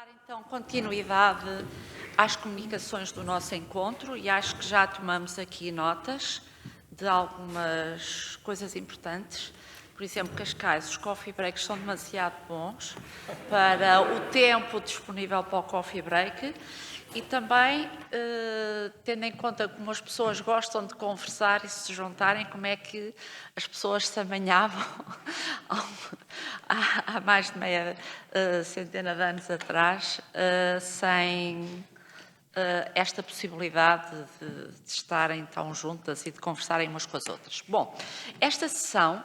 dar então continuidade às comunicações do nosso encontro e acho que já tomamos aqui notas de algumas coisas importantes. Por exemplo, Cascais, os coffee breaks são demasiado bons para o tempo disponível para o coffee break e também, tendo em conta como as pessoas gostam de conversar e se juntarem, como é que as pessoas se amanhavam há mais de meia centena de anos atrás, sem esta possibilidade de estarem tão juntas e de conversarem umas com as outras. Bom, esta sessão,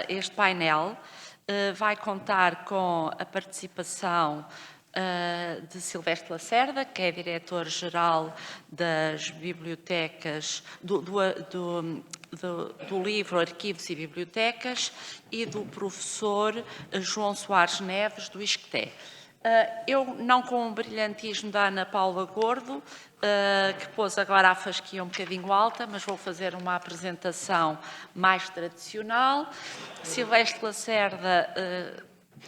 este painel, vai contar com a participação de Silvestre Lacerda, que é diretor-geral das bibliotecas, do livro Arquivos e Bibliotecas, e do professor João Soares Neves, do ISCTE. Eu, não com o brilhantismo da Ana Paula Gordo, que pôs agora a fasquia um bocadinho alta, mas vou fazer uma apresentação mais tradicional. Silvestre Lacerda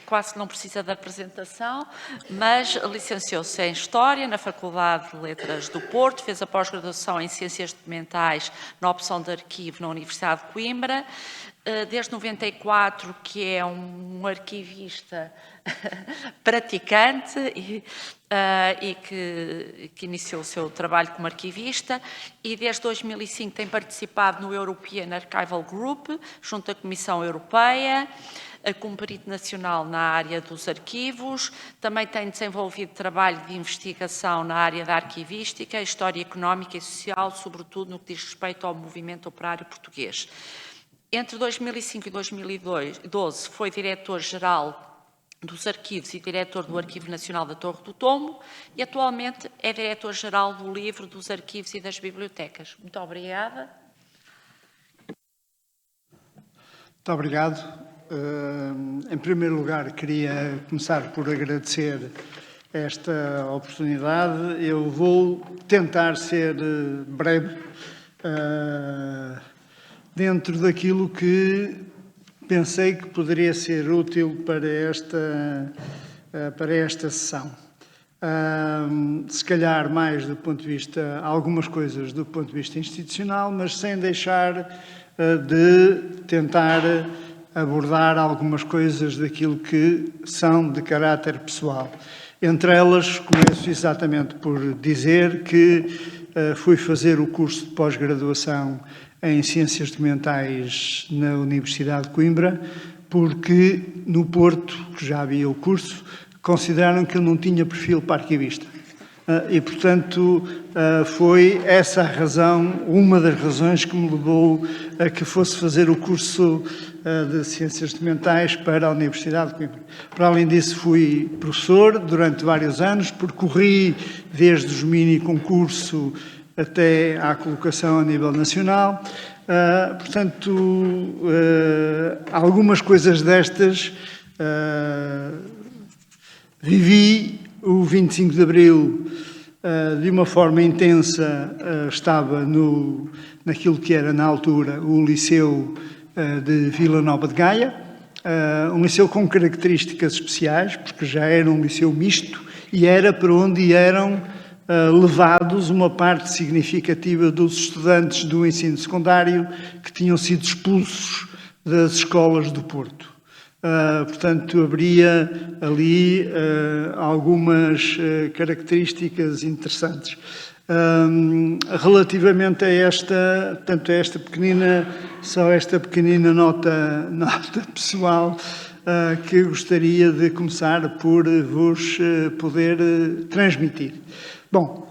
quase não precisa de apresentação, mas licenciou-se em História na Faculdade de Letras do Porto, fez a pós-graduação em Ciências Documentais na opção de Arquivo na Universidade de Coimbra. Desde 94 que é um arquivista praticante e que iniciou o seu trabalho como arquivista e desde 2005 tem participado no European Archival Group, junto à Comissão Europeia, como perito nacional na área dos arquivos, também tem desenvolvido trabalho de investigação na área da arquivística, história económica e social, sobretudo no que diz respeito ao movimento operário português. Entre 2005 e 2012 foi diretor-geral dos arquivos e diretor do Arquivo Nacional da Torre do Tombo e atualmente é diretor-geral do Livro, dos Arquivos e das Bibliotecas. Muito obrigada. Muito obrigado. Em primeiro lugar, queria começar por agradecer esta oportunidade. Eu vou tentar ser breve dentro daquilo que pensei que poderia ser útil para esta sessão. Se calhar mais do ponto de vista, algumas coisas do ponto de vista institucional, mas sem deixar de tentar abordar algumas coisas daquilo que são de caráter pessoal. Entre elas, começo exatamente por dizer que fui fazer o curso de pós-graduação em Ciências Documentais na Universidade de Coimbra, porque no Porto, que já havia o curso, consideraram que eu não tinha perfil para arquivista. E, portanto, foi essa a razão, uma das razões que me levou a que fosse fazer o curso de Ciências Documentais para a Universidade de Coimbra. Para além disso, fui professor durante vários anos, percorri desde o mini-concurso até à colocação a nível nacional. Portanto, algumas coisas destas vivi o 25 de Abril de uma forma intensa. Estava naquilo que era na altura o Liceu de Vila Nova de Gaia, um liceu com características especiais, porque já era um liceu misto e era para onde eram levados uma parte significativa dos estudantes do ensino secundário que tinham sido expulsos das escolas do Porto. Portanto, haveria ali algumas características interessantes. Relativamente a esta pequenina nota pessoal que gostaria de começar por vos poder transmitir. Bom,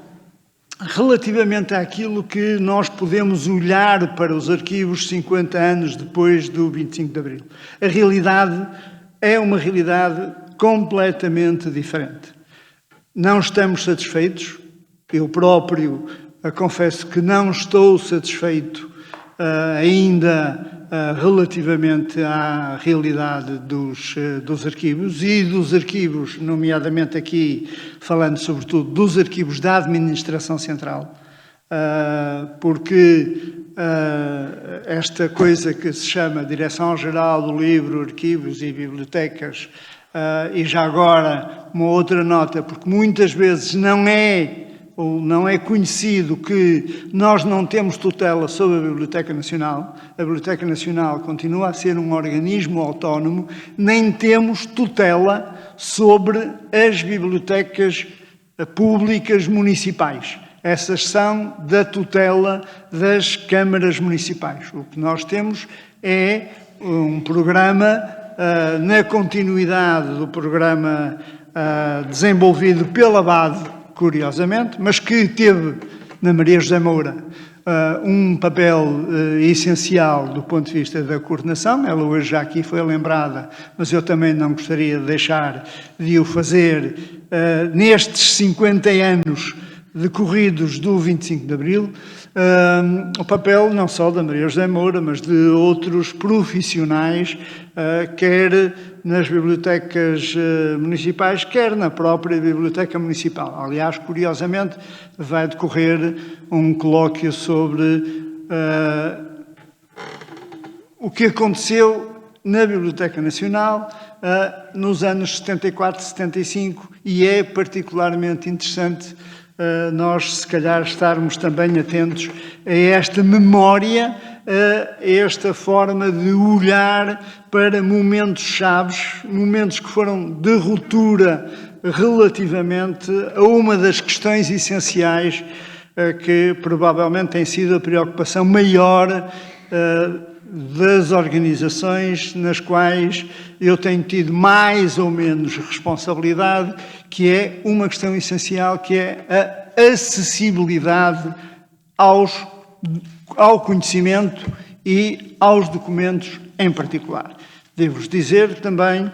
relativamente àquilo que nós podemos olhar para os arquivos 50 anos depois do 25 de Abril, a realidade é uma realidade completamente diferente. Não estamos satisfeitos. Eu próprio confesso que não estou satisfeito ainda relativamente à realidade dos arquivos e dos arquivos, nomeadamente aqui falando sobretudo dos arquivos da Administração Central, porque esta coisa que se chama Direção-Geral do Livro, Arquivos e Bibliotecas E já agora, uma outra nota, porque muitas vezes não é conhecido que nós não temos tutela sobre a Biblioteca Nacional. A Biblioteca Nacional continua a ser um organismo autónomo, nem temos tutela sobre as bibliotecas públicas municipais. Essas são da tutela das câmaras municipais. O que nós temos é um programa na continuidade do programa desenvolvido pela BAD, curiosamente, mas que teve na Maria José Moura um papel essencial do ponto de vista da coordenação. Ela hoje já aqui foi lembrada, mas eu também não gostaria de deixar de o fazer nestes 50 anos decorridos do 25 de Abril, o papel não só da Maria José Moura, mas de outros profissionais, quer nas bibliotecas municipais, quer na própria Biblioteca Municipal. Aliás, curiosamente, vai decorrer um colóquio sobre o que aconteceu na Biblioteca Nacional nos anos 74, 75, e é particularmente interessante nós, se calhar, estarmos também atentos a esta memória, a esta forma de olhar para momentos chaves, momentos que foram de ruptura relativamente a uma das questões essenciais que provavelmente tem sido a preocupação maior das organizações nas quais eu tenho tido mais ou menos responsabilidade, que é uma questão essencial, que é a acessibilidade ao conhecimento e aos documentos em particular. Devo-vos dizer também,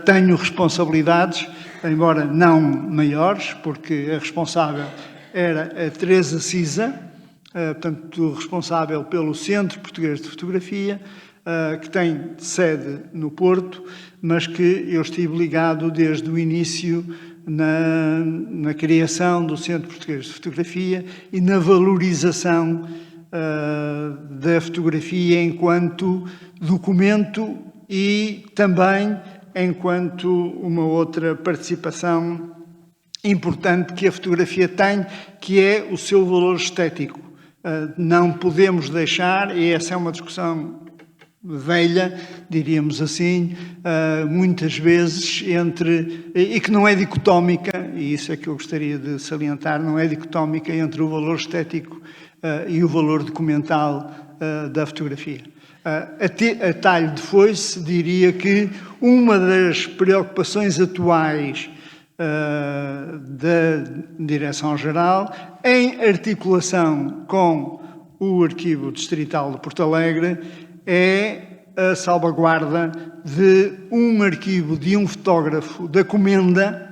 tenho responsabilidades, embora não maiores, porque a responsável era a Teresa Cisa, portanto, responsável pelo Centro Português de Fotografia, que tem sede no Porto, mas que eu estive ligado desde o início na criação do Centro Português de Fotografia e na valorização da fotografia enquanto documento e também enquanto uma outra participação importante que a fotografia tem, que é o seu valor estético. Não podemos deixar, e essa é uma discussão velha, diríamos assim, muitas vezes e que não é dicotómica, e isso é que eu gostaria de salientar, não é dicotómica entre o valor estético e o valor documental da fotografia. A talho de foice, diria que uma das preocupações atuais da Direção-Geral, em articulação com o Arquivo Distrital de Porto Alegre, é a salvaguarda de um arquivo de um fotógrafo da Comenda,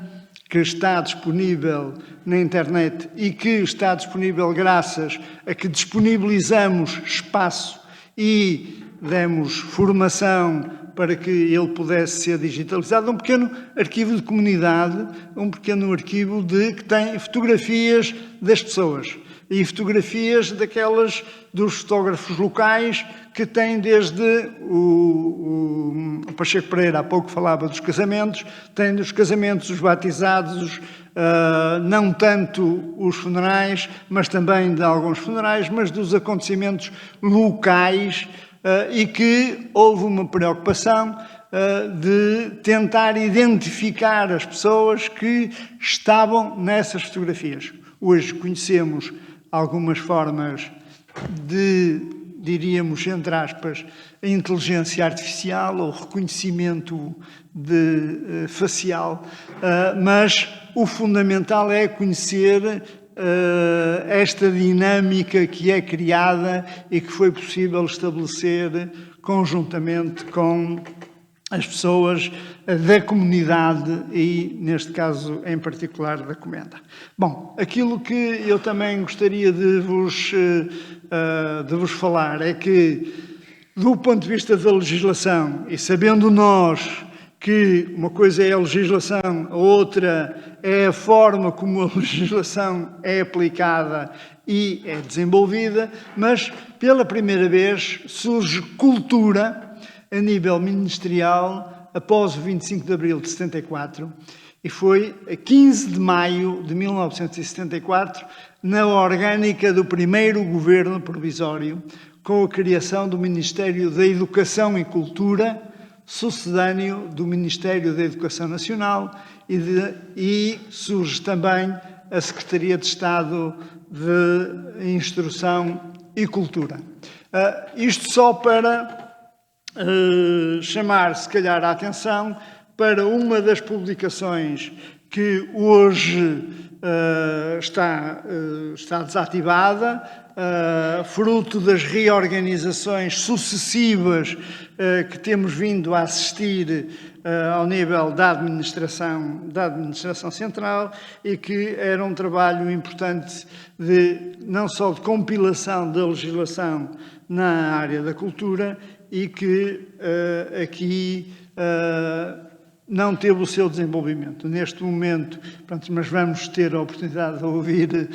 que está disponível na internet e que está disponível graças a que disponibilizamos espaço e demos formação para que ele pudesse ser digitalizado, um pequeno arquivo de comunidade, um pequeno arquivo que tem fotografias das pessoas e fotografias daquelas dos fotógrafos locais que têm desde o Pacheco Pereira, há pouco falava dos casamentos, tem dos casamentos, os batizados, não tanto os funerais, mas também de alguns funerais, mas dos acontecimentos locais, e que houve uma preocupação de tentar identificar as pessoas que estavam nessas fotografias. Hoje conhecemos algumas formas de, diríamos, entre aspas, a inteligência artificial ou reconhecimento facial, mas o fundamental é conhecer esta dinâmica que é criada e que foi possível estabelecer conjuntamente com as pessoas da comunidade e, neste caso, em particular, da Comenda. Bom, aquilo que eu também gostaria de vos falar é que, do ponto de vista da legislação, e sabendo nós que uma coisa é a legislação, a outra é a forma como a legislação é aplicada e é desenvolvida, mas pela primeira vez surge cultura a nível ministerial após o 25 de abril de 74, e foi a 15 de maio de 1974, na orgânica do primeiro governo provisório, com a criação do Ministério da Educação e Cultura, sucedâneo do Ministério da Educação Nacional, e surge também a Secretaria de Estado de Instrução e Cultura. Isto só para chamar, se calhar, a atenção para uma das publicações que hoje está desativada, fruto das reorganizações sucessivas que temos vindo a assistir ao nível da administração central, e que era um trabalho importante não só de compilação da legislação na área da cultura, e que aqui não teve o seu desenvolvimento. Neste momento, mas vamos ter a oportunidade de ouvir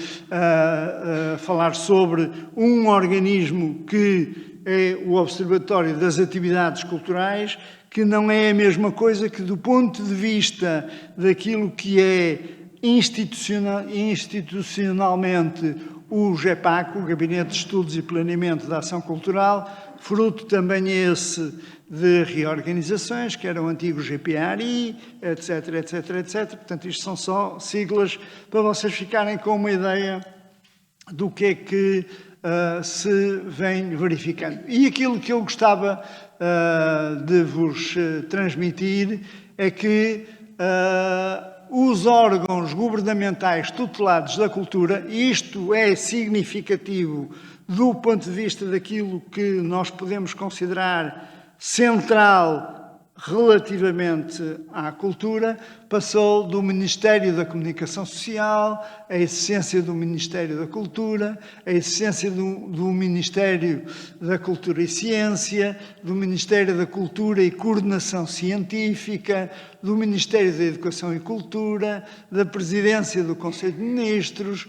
falar sobre um organismo que é o Observatório das Atividades Culturais, que não é a mesma coisa que, do ponto de vista daquilo que é institucionalmente o GEPAC, o Gabinete de Estudos e Planeamento da Ação Cultural, fruto também esse de reorganizações, que era o antigo GPARI, etc, etc, etc. Portanto, isto são só siglas para vocês ficarem com uma ideia do que é que se vem verificando. E aquilo que eu gostava de vos transmitir é que os órgãos governamentais tutelados da cultura, e isto é significativo do ponto de vista daquilo que nós podemos considerar central relativamente à cultura, passou do Ministério da Comunicação Social, a essência do Ministério da Cultura, a essência do Ministério da Cultura e Ciência, do Ministério da Cultura e Coordenação Científica, do Ministério da Educação e Cultura, da Presidência do Conselho de Ministros,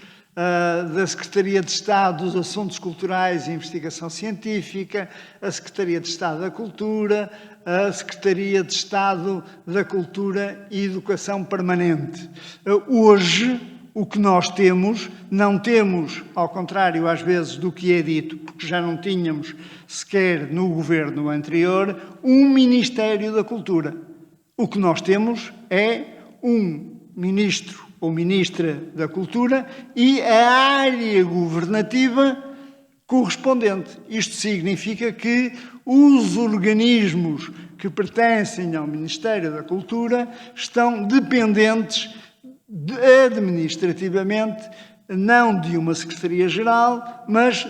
da Secretaria de Estado dos Assuntos Culturais e Investigação Científica, a Secretaria de Estado da Cultura, a Secretaria de Estado da Cultura e Educação Permanente. Hoje, o que nós temos, não temos, ao contrário às vezes do que é dito, porque já não tínhamos sequer no governo anterior, um Ministério da Cultura. O que nós temos é um ministro ou ministra da Cultura e a área governativa correspondente. Isto significa que os organismos que pertencem ao Ministério da Cultura estão dependentes administrativamente, não de uma Secretaria-Geral, mas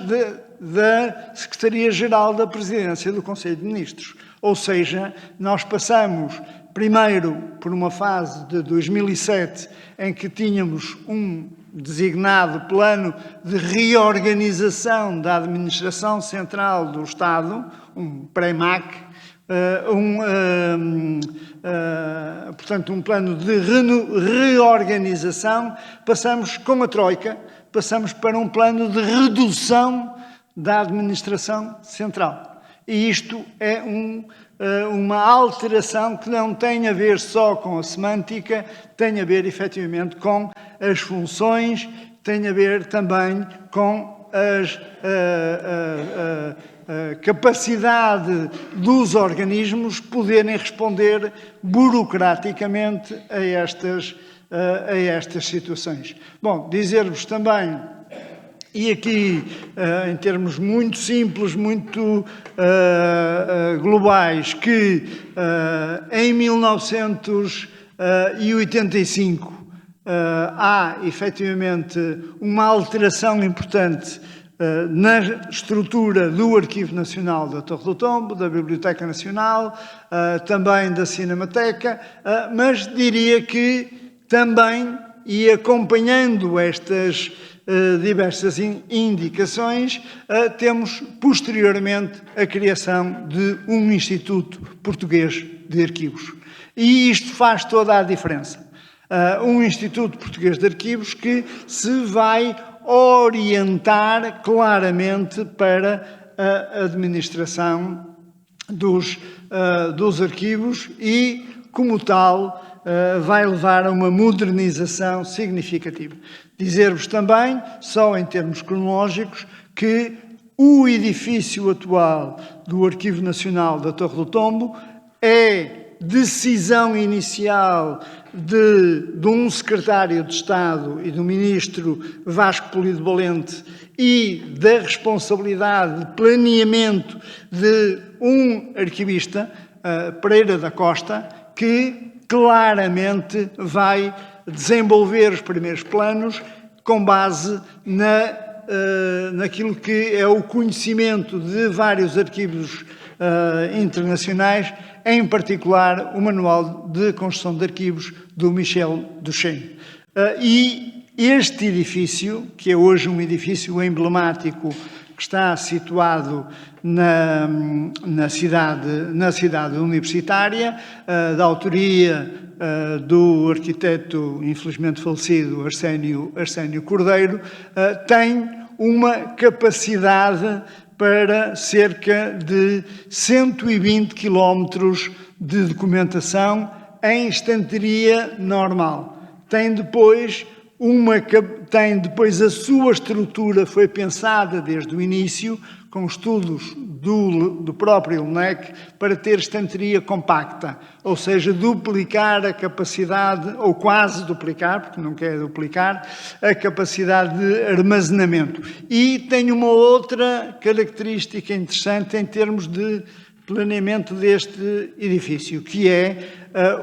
da Secretaria-Geral da Presidência do Conselho de Ministros. Ou seja, nós passamos primeiro por uma fase de 2007 em que tínhamos um designado plano de reorganização da administração central do Estado, um PREMAC, portanto um plano de reorganização. Passamos com a Troika, passamos para um plano de redução da administração central. E isto é uma alteração que não tem a ver só com a semântica, tem a ver efetivamente com as funções, tem a ver também com a capacidade dos organismos poderem responder burocraticamente a estas situações. Bom, dizer-vos também, e aqui, em termos muito simples, muito globais, que em 1985 há, efetivamente, uma alteração importante na estrutura do Arquivo Nacional da Torre do Tombo, da Biblioteca Nacional, também da Cinemateca, mas diria que também, e acompanhando estas diversas indicações, temos posteriormente a criação de um Instituto Português de Arquivos. E isto faz toda a diferença. Um Instituto Português de Arquivos que se vai orientar claramente para a administração dos arquivos e, como tal, vai levar a uma modernização significativa. Dizer-vos também, só em termos cronológicos, que o edifício atual do Arquivo Nacional da Torre do Tombo é decisão inicial de um secretário de Estado e do ministro Vasco Polido Valente e da responsabilidade de planeamento de um arquivista, Pereira da Costa, que claramente vai desenvolver os primeiros planos com base naquilo que é o conhecimento de vários arquivos internacionais, em particular o Manual de Construção de Arquivos do Michel Duchesne. E este edifício, que é hoje um edifício emblemático que está situado na cidade universitária, da autoria do arquiteto, infelizmente falecido, Arsénio Cordeiro, tem uma capacidade para cerca de 120 quilómetros de documentação em estanteria normal. Tem depois a sua estrutura foi pensada desde o início, com estudos do próprio LNEC, para ter estanteria compacta, ou seja, duplicar a capacidade, ou quase duplicar, porque não quer duplicar, a capacidade de armazenamento. E tem uma outra característica interessante em termos de planeamento deste edifício, que é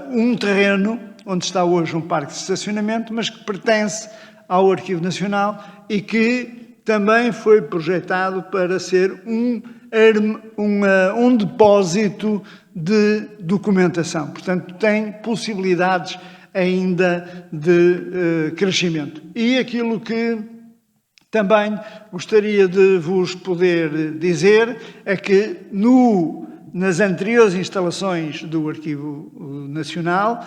um terreno onde está hoje um parque de estacionamento, mas que pertence ao Arquivo Nacional e que também foi projetado para ser um depósito de documentação. Portanto, tem possibilidades ainda de crescimento. E aquilo que também gostaria de vos poder dizer é que nas anteriores instalações do Arquivo Nacional,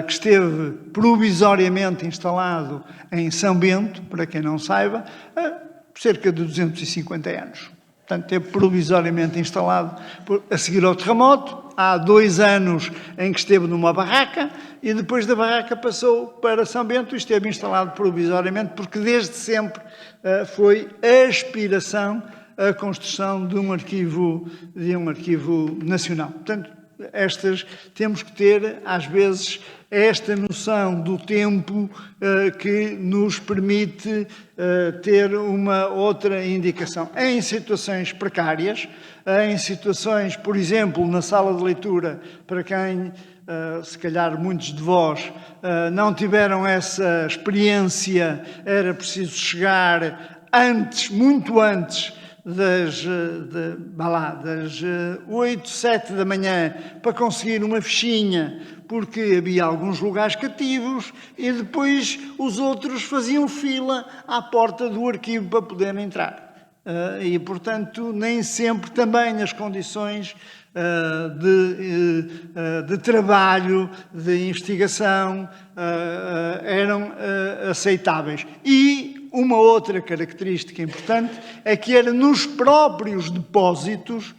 que esteve provisoriamente instalado em São Bento, para quem não saiba, cerca de 250 anos. Portanto, esteve provisoriamente instalado a seguir ao terremoto. Há 2 anos em que esteve numa barraca e depois da barraca passou para São Bento e esteve instalado provisoriamente, porque desde sempre foi a aspiração a construção de um arquivo nacional. Portanto, temos que ter, às vezes, esta noção do tempo que nos permite ter uma outra indicação. Em situações precárias, em situações, por exemplo, na sala de leitura, para quem, se calhar muitos de vós, não tiveram essa experiência, era preciso chegar muito antes das 8, 7 da manhã para conseguir uma fichinha, porque havia alguns lugares cativos e depois os outros faziam fila à porta do arquivo para poderem entrar. E, portanto, nem sempre também as condições de trabalho, de investigação eram aceitáveis. E uma outra característica importante é que era nos próprios depósitos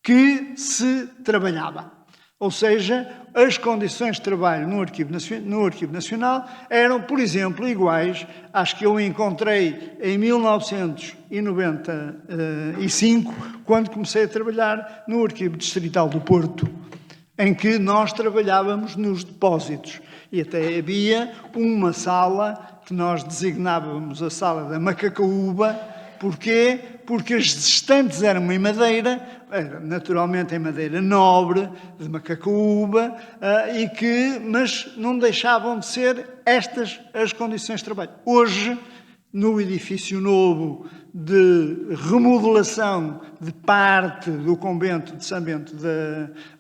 que se trabalhava. Ou seja, as condições de trabalho no Arquivo Nacional eram, por exemplo, iguais às que eu encontrei em 1995, quando comecei a trabalhar no Arquivo Distrital do Porto, em que nós trabalhávamos nos depósitos. E até havia uma sala que nós designávamos a sala da macacaúba. Porquê? Porque as estantes eram em madeira, naturalmente em madeira nobre, de macacaúba, mas não deixavam de ser estas as condições de trabalho. Hoje, no edifício novo de remodelação de parte do convento de São Bento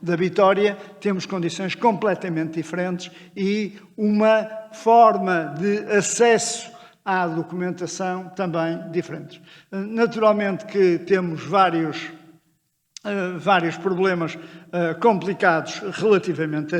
da Vitória, temos condições completamente diferentes e uma forma de acesso à documentação também diferentes. Naturalmente que temos vários problemas complicados relativamente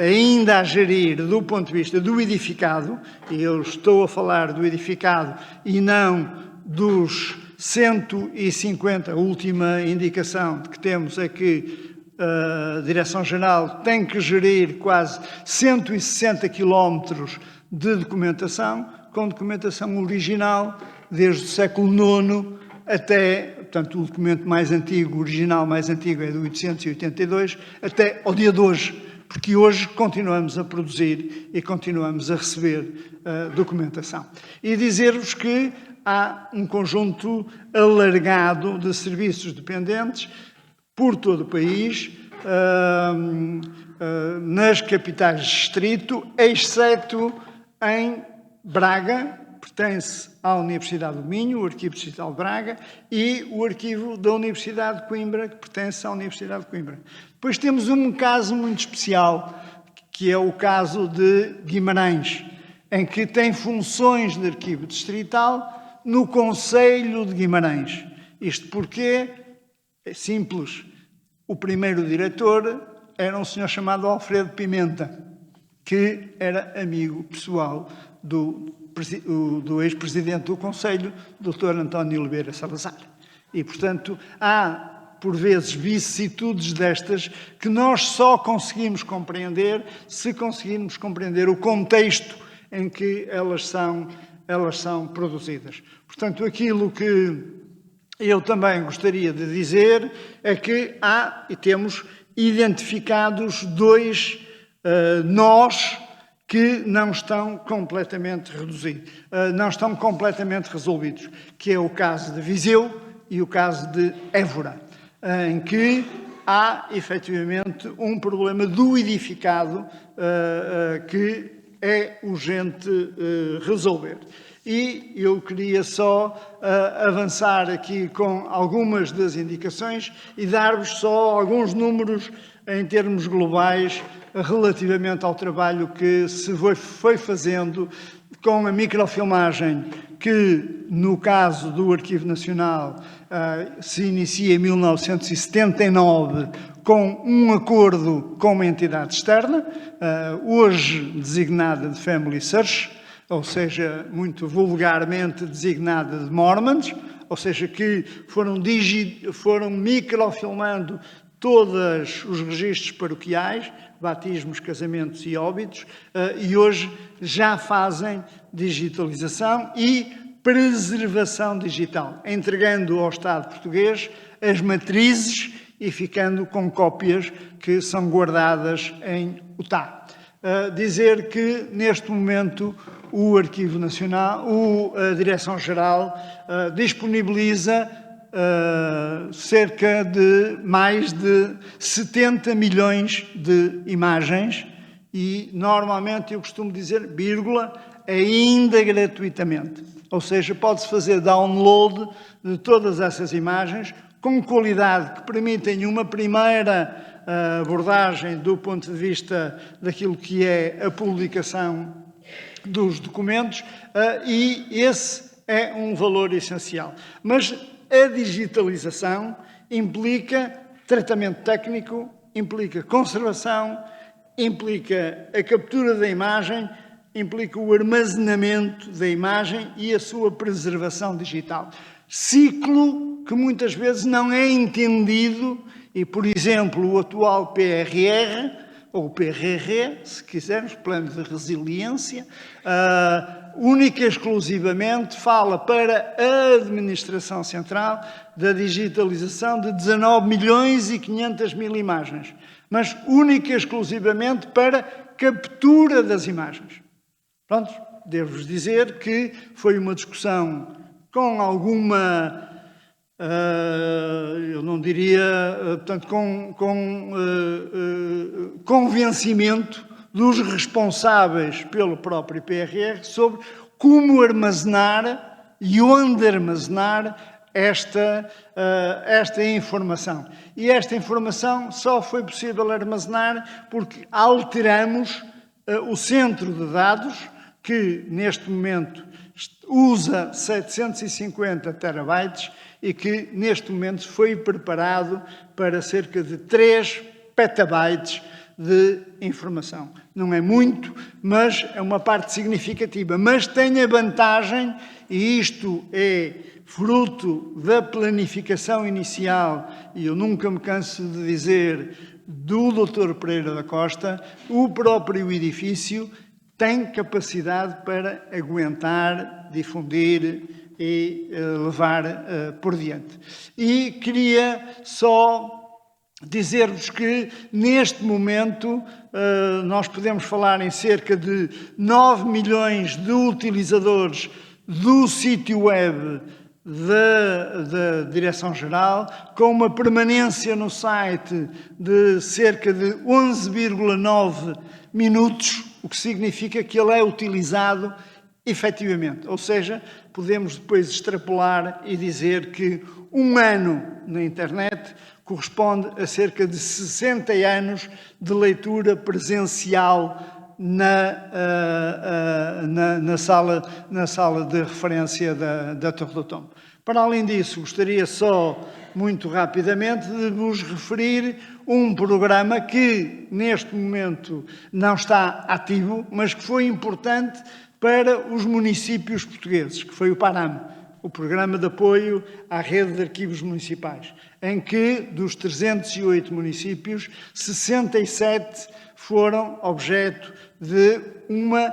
ainda a gerir do ponto de vista do edificado, e eu estou a falar do edificado e não dos 150, a última indicação que temos é que a Direção-Geral tem que gerir quase 160 quilómetros de documentação, com documentação original, desde o século IX até, portanto, o documento mais antigo, o original mais antigo é de 882, até ao dia de hoje, porque hoje continuamos a produzir e continuamos a receber documentação. E dizer-vos que há um conjunto alargado de serviços dependentes por todo o país, nas capitais de distrito, exceto em Braga, pertence à Universidade do Minho, o Arquivo Distrital de Braga, e o Arquivo da Universidade de Coimbra, que pertence à Universidade de Coimbra. Depois temos um caso muito especial, que é o caso de Guimarães, em que tem funções de arquivo distrital no Concelho de Guimarães. Isto porque, é simples, o primeiro diretor era um senhor chamado Alfredo Pimenta, que era amigo pessoal do ex-presidente do Conselho, Dr. António Oliveira Salazar. E, portanto, há, por vezes, vicissitudes destas que nós só conseguimos compreender se conseguirmos compreender o contexto em que elas são produzidas. Portanto, aquilo que eu também gostaria de dizer é que há e temos identificados dois nós que não estão completamente resolvidos, que é o caso de Viseu e o caso de Évora, em que há efetivamente um problema do edificado que é urgente resolver. E eu queria só avançar aqui com algumas das indicações e dar-vos só alguns números em termos globais relativamente ao trabalho que se foi fazendo com a microfilmagem, que no caso do Arquivo Nacional se inicia em 1979 com um acordo com uma entidade externa, hoje designada de Family Search, ou seja, muito vulgarmente designada de Mormons, ou seja, que foram microfilmando todos os registros paroquiais, batismos, casamentos e óbitos, e hoje já fazem digitalização e preservação digital, entregando ao Estado português as matrizes e ficando com cópias que são guardadas em UTA. Dizer que, neste momento, o Arquivo Nacional, a Direção-Geral, disponibiliza cerca de mais de 70 milhões de imagens e, normalmente, eu costumo dizer, vírgula, ainda gratuitamente. Ou seja, pode-se fazer download de todas essas imagens com qualidade que permitem uma primeira abordagem do ponto de vista daquilo que é a publicação dos documentos e esse é um valor essencial. Mas a digitalização implica tratamento técnico, implica conservação, implica a captura da imagem, implica o armazenamento da imagem e a sua preservação digital. Ciclo que muitas vezes não é entendido e, por exemplo, o atual PRR, ou PRR, se quisermos, Plano de Resiliência, única e exclusivamente fala para a Administração Central da digitalização de 19 milhões e 500 mil imagens, mas única e exclusivamente para captura das imagens. Pronto, devo-vos dizer que foi uma discussão com alguma, eu não diria, portanto, com convencimento dos responsáveis pelo próprio PRR sobre como armazenar e onde armazenar esta informação. E esta informação só foi possível armazenar porque alteramos o centro de dados, que neste momento usa 750 terabytes e que neste momento foi preparado para cerca de 3 petabytes de informação. Não é muito, mas é uma parte significativa. Mas tem a vantagem, e isto é fruto da planificação inicial, e eu nunca me canso de dizer, do Dr. Pereira da Costa, o próprio edifício tem capacidade para aguentar, difundir e levar por diante. E queria só dizer-vos que, neste momento, nós podemos falar em cerca de 9 milhões de utilizadores do sítio web da Direção-Geral, com uma permanência no site de cerca de 11,9 minutos, o que significa que ele é utilizado efetivamente. Ou seja, podemos depois extrapolar e dizer que um ano na internet corresponde a cerca de 60 anos de leitura presencial na sala de referência da Torre do Tombo. Para além disso, gostaria só, muito rapidamente, de vos referir um programa que, neste momento, não está ativo, mas que foi importante para os municípios portugueses, que foi o PARAM, o Programa de Apoio à Rede de Arquivos Municipais, em que, dos 308 municípios, 67 foram objeto de uma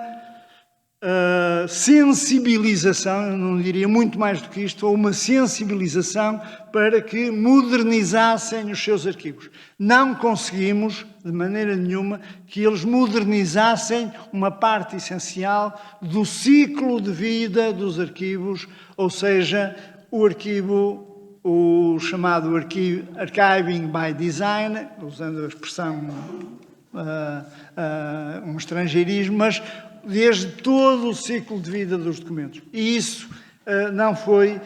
sensibilização, eu não diria muito mais do que isto, ou uma sensibilização para que modernizassem os seus arquivos. Não conseguimos, de maneira nenhuma, que eles modernizassem uma parte essencial do ciclo de vida dos arquivos, ou seja, o arquivo, o chamado Archiving by Design, usando a expressão um estrangeirismo, mas desde todo o ciclo de vida dos documentos. E isso não foi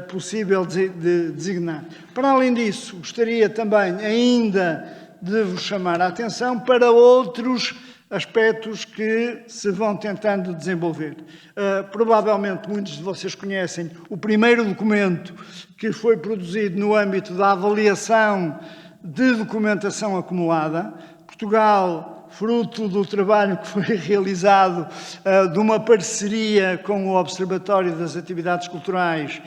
possível de designar. Para além disso, gostaria também ainda de vos chamar a atenção para outros aspectos que se vão tentando desenvolver. Provavelmente muitos de vocês conhecem o primeiro documento que foi produzido no âmbito da avaliação de documentação acumulada. Portugal, fruto do trabalho que foi realizado de uma parceria com o Observatório das Atividades Culturais,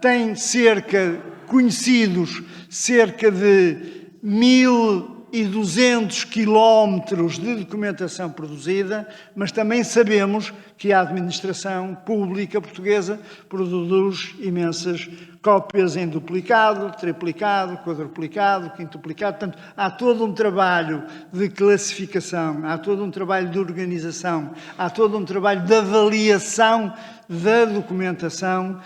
tem conhecidos cerca de 1.200 quilómetros de documentação produzida, mas também sabemos que a administração pública portuguesa produz imensas cópias em duplicado, triplicado, quadruplicado, quintuplicado. Portanto, há todo um trabalho de classificação, há todo um trabalho de organização, há todo um trabalho de avaliação da documentação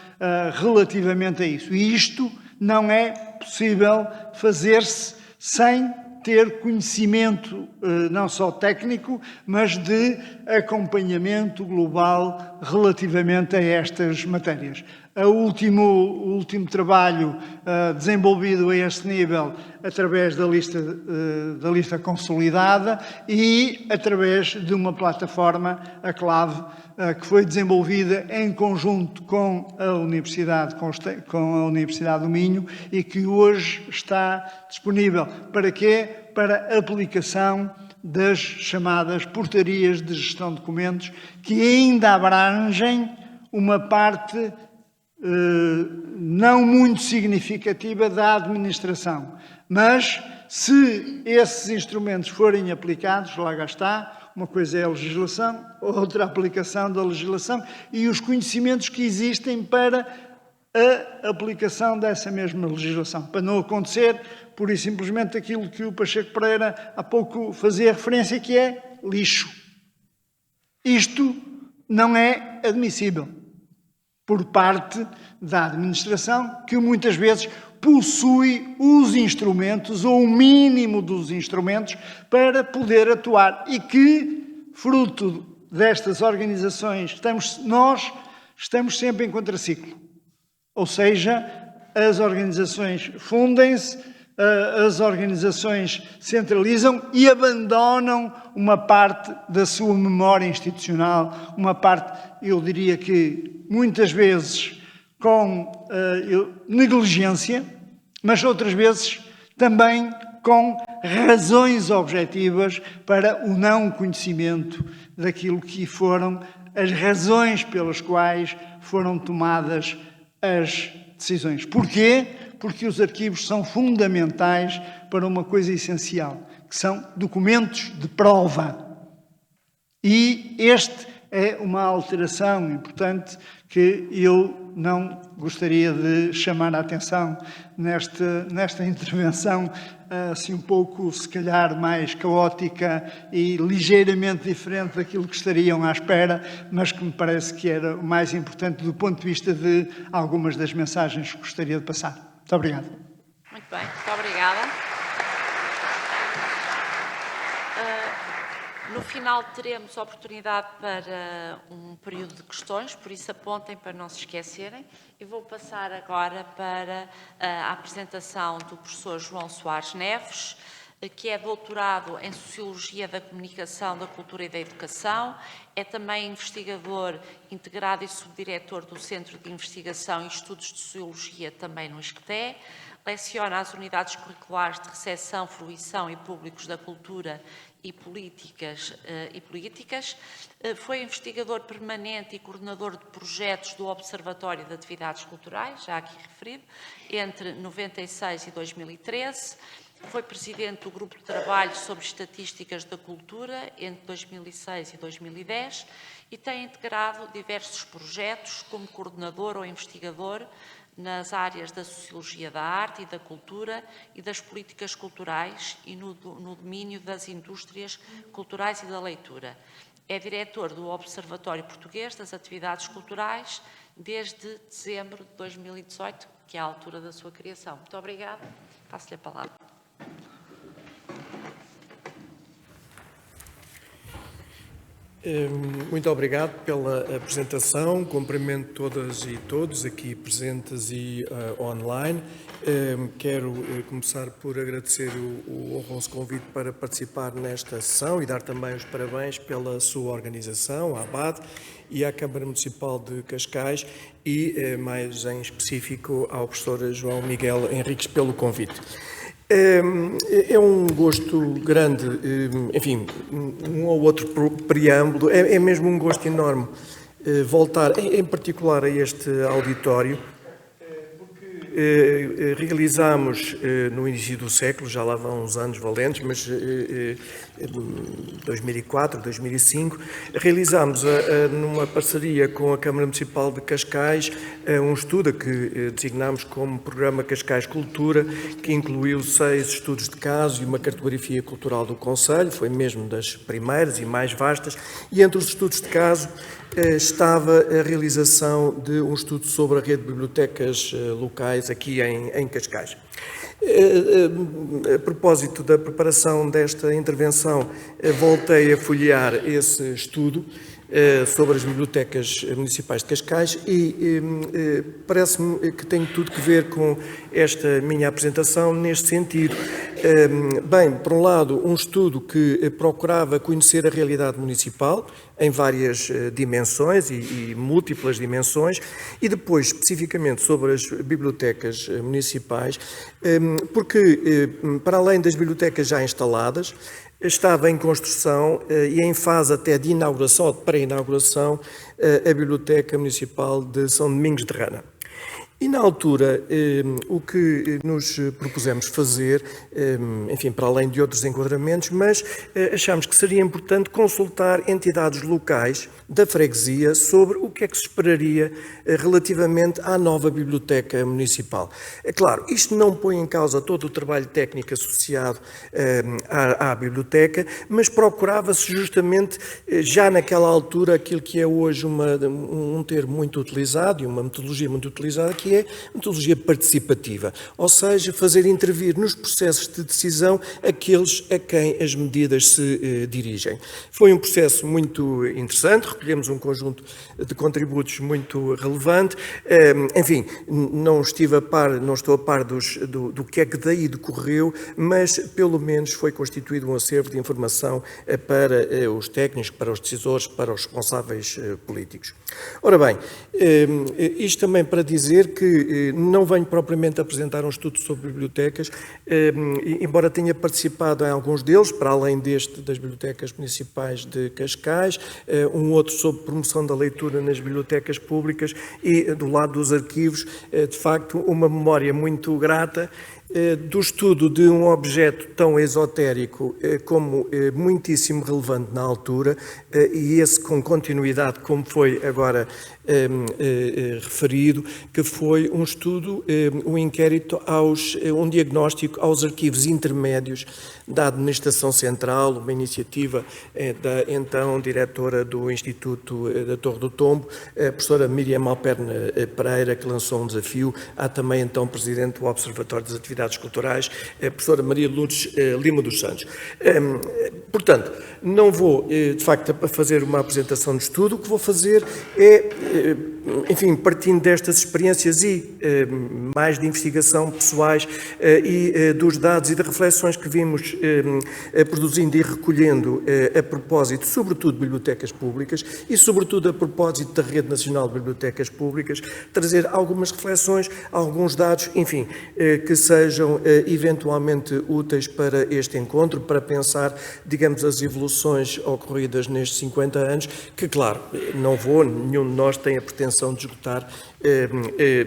relativamente a isso. E isto não é possível fazer-se sem ter conhecimento não só técnico, mas de acompanhamento global relativamente a estas matérias. O último trabalho desenvolvido a este nível através da lista consolidada e através de uma plataforma, a Clave, que foi desenvolvida em conjunto com a Universidade do Minho e que hoje está disponível. Para quê? Para aplicação das chamadas portarias de gestão de documentos, que ainda abrangem uma parte não muito significativa da administração. Mas, se esses instrumentos forem aplicados, lá está, uma coisa é a legislação, outra a aplicação da legislação e os conhecimentos que existem para a aplicação dessa mesma legislação. Para não acontecer, pura e simplesmente, aquilo que o Pacheco Pereira há pouco fazia referência, que é lixo. Isto não é admissível por parte da administração, que muitas vezes possui os instrumentos, ou o mínimo dos instrumentos, para poder atuar. E que, fruto destas organizações, nós estamos sempre em contraciclo. Ou seja, as organizações fundem-se, as organizações centralizam e abandonam uma parte da sua memória institucional, uma parte, eu diria que muitas vezes com negligência, mas outras vezes também com razões objetivas para o não conhecimento daquilo que foram as razões pelas quais foram tomadas as decisões. Porquê? Porque os arquivos são fundamentais para uma coisa essencial, que são documentos de prova. E este é uma alteração importante que eu não gostaria de chamar a atenção nesta intervenção, assim um pouco, se calhar, mais caótica e ligeiramente diferente daquilo que estariam à espera, mas que me parece que era o mais importante do ponto de vista de algumas das mensagens que gostaria de passar. Muito obrigado. Muito bem, muito obrigada. No final teremos oportunidade para um período de questões, por isso apontem para não se esquecerem. E vou passar agora para a apresentação do professor João Soares Neves, que é doutorado em Sociologia da Comunicação, da Cultura e da Educação, é também investigador integrado e subdiretor do Centro de Investigação e Estudos de Sociologia, também no ISCTE, leciona as unidades curriculares de recepção, fruição e públicos da cultura e políticas, foi investigador permanente e coordenador de projetos do Observatório de Atividades Culturais, já aqui referido, entre 96 e 2013, foi presidente do Grupo de Trabalho sobre Estatísticas da Cultura entre 2006 e 2010 e tem integrado diversos projetos como coordenador ou investigador nas áreas da Sociologia da Arte e da Cultura e das políticas culturais e no domínio das indústrias culturais e da leitura. É diretor do Observatório Português das Atividades Culturais desde dezembro de 2018, que é a altura da sua criação. Muito obrigada. Passo-lhe a palavra. Muito obrigado pela apresentação, cumprimento todas e todos aqui presentes e online. Quero começar por agradecer o honroso convite para participar nesta sessão e dar também os parabéns pela sua organização, à ABAD e à Câmara Municipal de Cascais e, mais em específico, ao professor João Miguel Henriques pelo convite. É um gosto grande, enfim, um ou outro preâmbulo, é mesmo um gosto enorme voltar, em particular, a este auditório, porque realizámos no início do século, já lá vão uns anos valentes, mas 2004, 2005, realizámos numa parceria com a Câmara Municipal de Cascais um estudo que designámos como Programa Cascais Cultura, que incluiu 6 estudos de caso e uma cartografia cultural do Concelho, foi mesmo das primeiras e mais vastas, e entre os estudos de caso estava a realização de um estudo sobre a rede de bibliotecas locais aqui em Cascais. A propósito da preparação desta intervenção, voltei a folhear esse estudo sobre as bibliotecas municipais de Cascais e parece-me que tem tudo que ver com esta minha apresentação neste sentido. Bem, por um lado, um estudo que procurava conhecer a realidade municipal em várias dimensões e múltiplas dimensões e depois especificamente sobre as bibliotecas municipais, porque para além das bibliotecas já instaladas, estava em construção e em fase até de inauguração, ou de pré-inauguração, a Biblioteca Municipal de São Domingos de Rana. E na altura, o que nos propusemos fazer, enfim, para além de outros enquadramentos, mas achámos que seria importante consultar entidades locais da freguesia sobre o que é que se esperaria relativamente à nova Biblioteca Municipal. É claro, isto não põe em causa todo o trabalho técnico associado à biblioteca, mas procurava-se justamente, já naquela altura, aquilo que é hoje um termo muito utilizado e uma metodologia muito utilizada, que é a metodologia participativa, ou seja, fazer intervir nos processos de decisão aqueles a quem as medidas se dirigem. Foi um processo muito interessante, recolhemos um conjunto de contributos muito relevante. Enfim, não estou a par do que é que daí decorreu, mas pelo menos foi constituído um acervo de informação para os técnicos, para os decisores, para os responsáveis políticos. Ora bem, isto também para dizer que não venho propriamente apresentar um estudo sobre bibliotecas, embora tenha participado em alguns deles, para além deste das bibliotecas municipais de Cascais, um outro sobre promoção da leitura nas bibliotecas públicas e, do lado dos arquivos, de facto, uma memória muito grata do estudo de um objeto tão esotérico como muitíssimo relevante na altura, e esse com continuidade, como foi agora referido, que foi um estudo, um inquérito, um diagnóstico aos arquivos intermédios da Administração Central, uma iniciativa da então diretora do Instituto da Torre do Tombo, a professora Miriam Alperna Pereira, que lançou um desafio. Há também então presidente do Observatório das Atividades Culturais, a professora Maria Lourdes Lima dos Santos. Portanto, não vou, de facto, fazer uma apresentação de estudo. O que vou fazer é, enfim, partindo destas experiências e mais de investigação pessoais e dos dados e de reflexões que vimos produzindo e recolhendo a propósito, sobretudo, de bibliotecas públicas e, sobretudo, a propósito da Rede Nacional de Bibliotecas Públicas, trazer algumas reflexões, alguns dados, enfim, que sejam eventualmente úteis para este encontro, para pensar, digamos, as evoluções ocorridas nestes 50 anos, que, claro, nenhum de nós tem a pretensão de esgotar,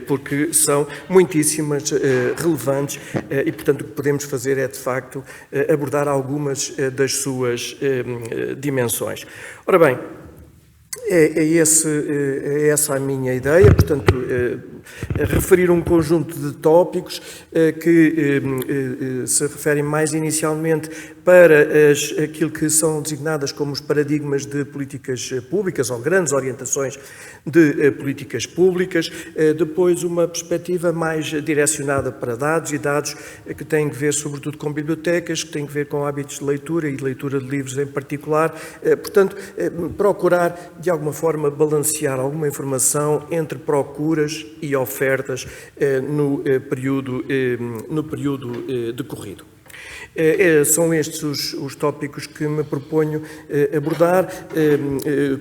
porque são muitíssimas, relevantes, e, portanto, o que podemos fazer é, de facto, abordar algumas das suas dimensões. Ora bem, é essa a minha ideia, portanto, referir um conjunto de tópicos que se referem mais inicialmente para aquilo que são designadas como os paradigmas de políticas públicas ou grandes orientações de políticas públicas, depois uma perspectiva mais direcionada para dados e dados que têm que ver sobretudo com bibliotecas, que têm que ver com hábitos de leitura e de leitura de livros em particular, portanto, procurar de alguma forma balancear alguma informação entre procuras e ofertas no período decorrido. São estes os tópicos que me proponho abordar.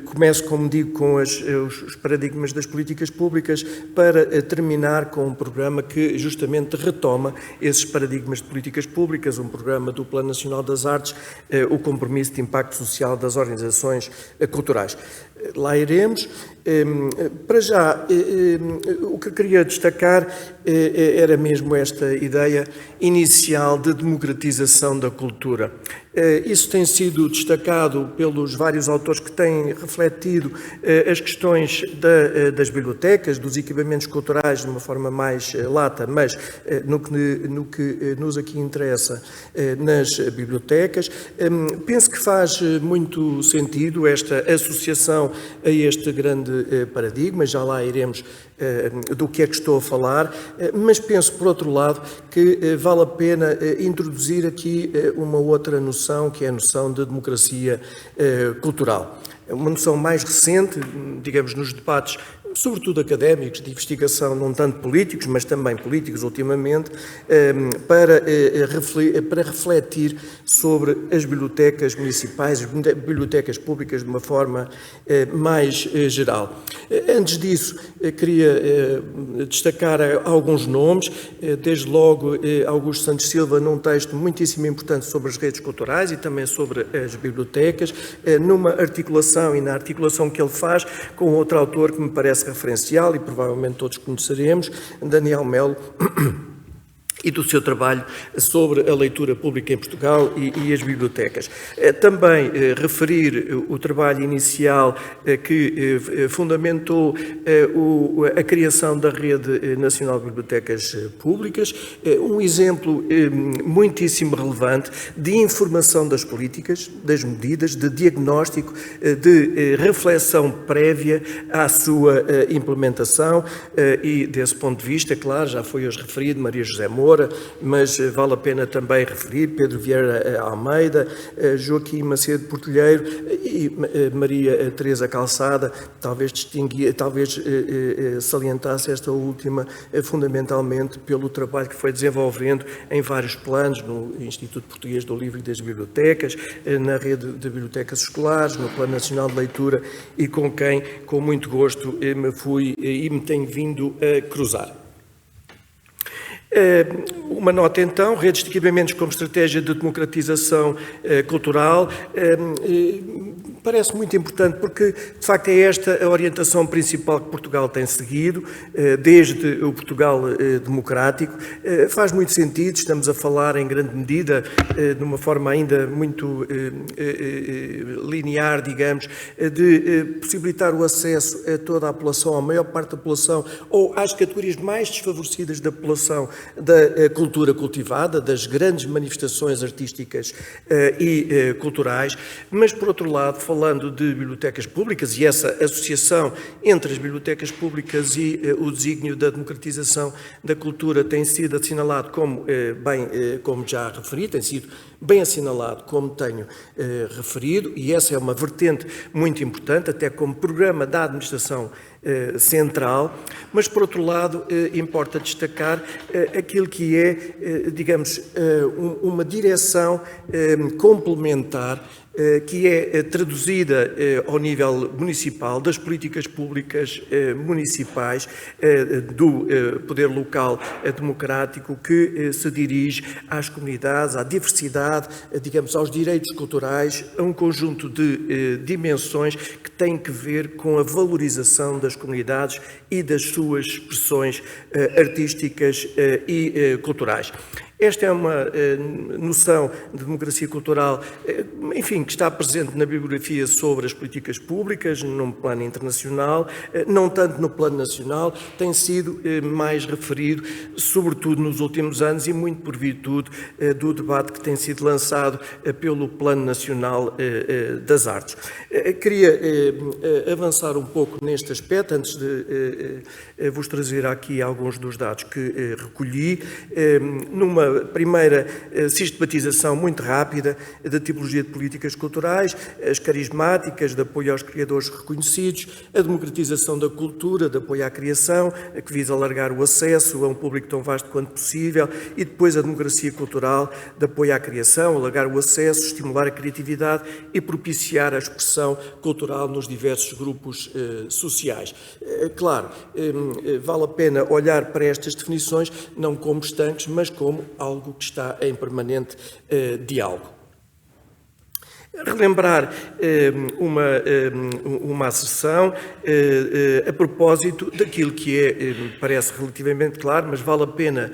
Começo, como digo, com os paradigmas das políticas públicas, para terminar com um programa que justamente retoma esses paradigmas de políticas públicas, um programa do Plano Nacional das Artes, o compromisso de impacto social das organizações culturais. Lá iremos. Para já, o que queria destacar era mesmo esta ideia inicial de democratização da cultura. Isso tem sido destacado pelos vários autores que têm refletido as questões das bibliotecas, dos equipamentos culturais de uma forma mais lata, mas no que nos aqui interessa, nas bibliotecas. Penso que faz muito sentido esta associação a este grande paradigma, já lá iremos do que é que estou a falar, mas penso, por outro lado, que vale a pena introduzir aqui uma outra noção, que é a noção de democracia cultural. Uma noção mais recente, digamos, nos debates, sobretudo académicos, de investigação, não tanto políticos, mas também políticos ultimamente, para refletir sobre as bibliotecas municipais, as bibliotecas públicas de uma forma mais geral. Antes disso, queria destacar alguns nomes, desde logo Augusto Santos Silva, num texto muitíssimo importante sobre as redes culturais e também sobre as bibliotecas, numa articulação e na articulação que ele faz com outro autor que me parece referencial e provavelmente todos conheceremos, Daniel Melo, e do seu trabalho sobre a leitura pública em Portugal e as bibliotecas. Também referir o trabalho inicial que fundamentou a criação da Rede Nacional de Bibliotecas Públicas, um exemplo muitíssimo relevante de informação das políticas, das medidas, de diagnóstico, de reflexão prévia à sua implementação, e desse ponto de vista, claro, já foi hoje referido Maria José Moura, fora, mas vale a pena também referir Pedro Vieira Almeida, Joaquim Macedo Portilheiro e Maria Teresa Calçada, talvez salientasse esta última fundamentalmente pelo trabalho que foi desenvolvendo em vários planos, no Instituto Português do Livro e das Bibliotecas, na rede de bibliotecas escolares, no Plano Nacional de Leitura, e com quem, com muito gosto, me fui e me tenho vindo a cruzar. Uma nota então, redes de equipamentos como estratégia de democratização cultural, parece muito importante porque, de facto, é esta a orientação principal que Portugal tem seguido, desde o Portugal democrático. Faz muito sentido, estamos a falar em grande medida, de uma forma ainda muito linear, digamos, de possibilitar o acesso a toda a população, à maior parte da população, ou às categorias mais desfavorecidas da população, da cultura cultivada, das grandes manifestações artísticas e culturais, mas, por outro lado, falando de bibliotecas públicas e essa associação entre as bibliotecas públicas e o desígnio da democratização da cultura tem sido assinalado como, como já referi, tem sido bem assinalado, como tenho referido, e essa é uma vertente muito importante, até como programa da administração central, mas, por outro lado, importa destacar aquilo que é, digamos, uma direção complementar que é traduzida ao nível municipal, das políticas públicas municipais, do poder local democrático, que se dirige às comunidades, à diversidade, digamos, aos direitos culturais, a um conjunto de dimensões que têm que ver com a valorização das comunidades e das suas expressões artísticas e culturais. Esta é uma noção de democracia cultural, enfim, que está presente na bibliografia sobre as políticas públicas, num plano internacional, não tanto no plano nacional, tem sido mais referido, sobretudo nos últimos anos, e muito por virtude do debate que tem sido lançado pelo Plano Nacional das Artes. Queria avançar um pouco neste aspecto, antes de vos trazer aqui alguns dos dados que recolhi, numa primeira sistematização muito rápida da tipologia de políticas culturais, as carismáticas, de apoio aos criadores reconhecidos, a democratização da cultura, de apoio à criação, que visa alargar o acesso a um público tão vasto quanto possível, e depois a democracia cultural, de apoio à criação, alargar o acesso, estimular a criatividade e propiciar a expressão cultural nos diversos grupos sociais. Claro, vale a pena olhar para estas definições não como estanques, mas como algo que está em permanente diálogo. Relembrar uma sessão a propósito daquilo que parece relativamente claro, mas vale a pena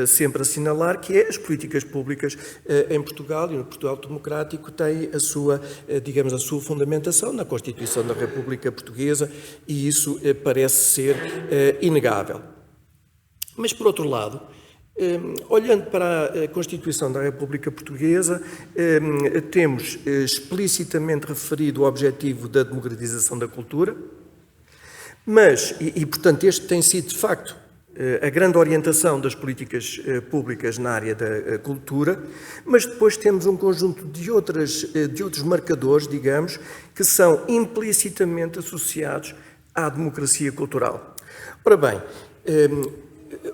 sempre assinalar, que é as políticas públicas em Portugal, e no Portugal democrático tem a sua, digamos, a sua fundamentação na Constituição da República Portuguesa, e isso parece ser inegável. Mas, por outro lado, olhando para a Constituição da República Portuguesa, temos explicitamente referido o objetivo da democratização da cultura, mas, portanto, este tem sido, de facto, a grande orientação das políticas públicas na área da cultura, mas depois temos um conjunto de outros marcadores, digamos, que são implicitamente associados à democracia cultural. Ora bem,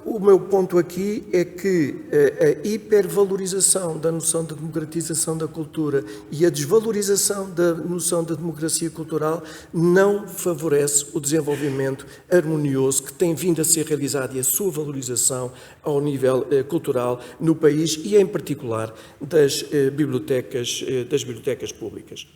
o meu ponto aqui é que a hipervalorização da noção de democratização da cultura e a desvalorização da noção de democracia cultural não favorece o desenvolvimento harmonioso que tem vindo a ser realizado, e a sua valorização ao nível cultural no país, e em particular das bibliotecas públicas.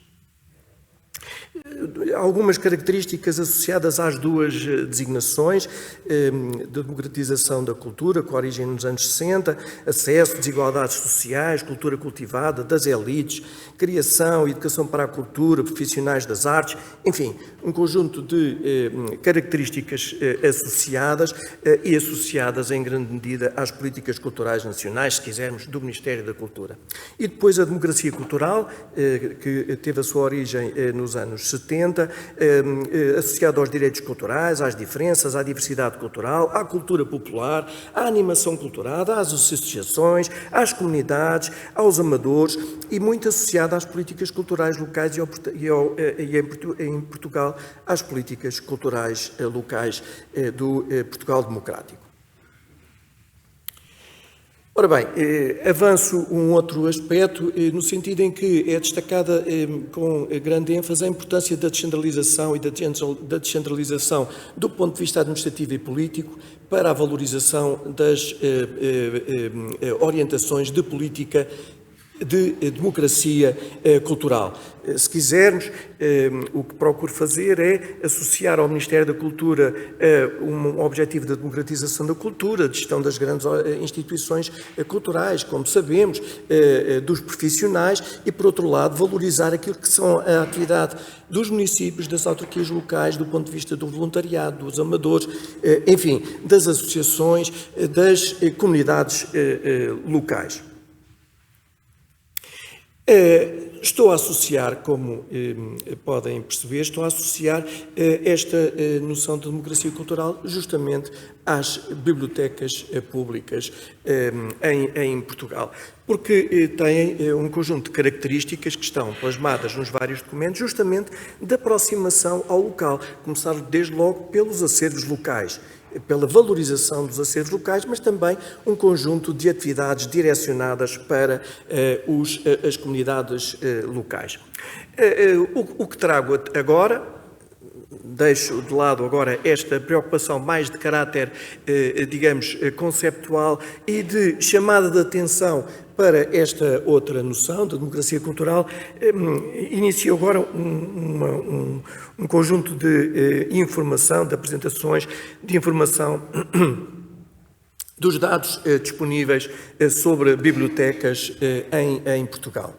Algumas características associadas às duas designações de democratização da cultura, com origem nos anos 60, acesso, desigualdades sociais, cultura cultivada, das elites, criação, educação para a cultura, profissionais das artes, enfim, um conjunto de características associadas e associadas em grande medida às políticas culturais nacionais, se quisermos, do Ministério da Cultura. E depois a democracia cultural, que teve a sua origem nos anos 70, 70, associado aos direitos culturais, às diferenças, à diversidade cultural, à cultura popular, à animação cultural, às associações, às comunidades, aos amadores e muito associado às políticas culturais locais e em Portugal às políticas culturais locais do Portugal democrático. Ora bem, avanço um outro aspecto, no sentido em que é destacada com grande ênfase a importância da descentralização e da descentralização do ponto de vista administrativo e político para a valorização das orientações de política de democracia cultural. Se quisermos, o que procuro fazer é associar ao Ministério da Cultura um objetivo de democratização da cultura, de gestão das grandes instituições culturais, como sabemos, dos profissionais e, por outro lado, valorizar aquilo que são a atividade dos municípios, das autarquias locais, do ponto de vista do voluntariado, dos amadores, enfim, das associações, das comunidades locais. Estou a associar, como podem perceber, esta noção de democracia cultural justamente às bibliotecas públicas em Portugal, porque têm um conjunto de características que estão plasmadas nos vários documentos, justamente de aproximação ao local, começar desde logo pelos acervos locais, pela valorização dos acervos locais, mas também um conjunto de atividades direcionadas para as comunidades locais. O que trago agora, deixo de lado agora esta preocupação mais de caráter, digamos, conceptual e de chamada de atenção para esta outra noção de democracia cultural. Inicio agora um conjunto de informação, de apresentações de informação dos dados disponíveis sobre bibliotecas em Portugal.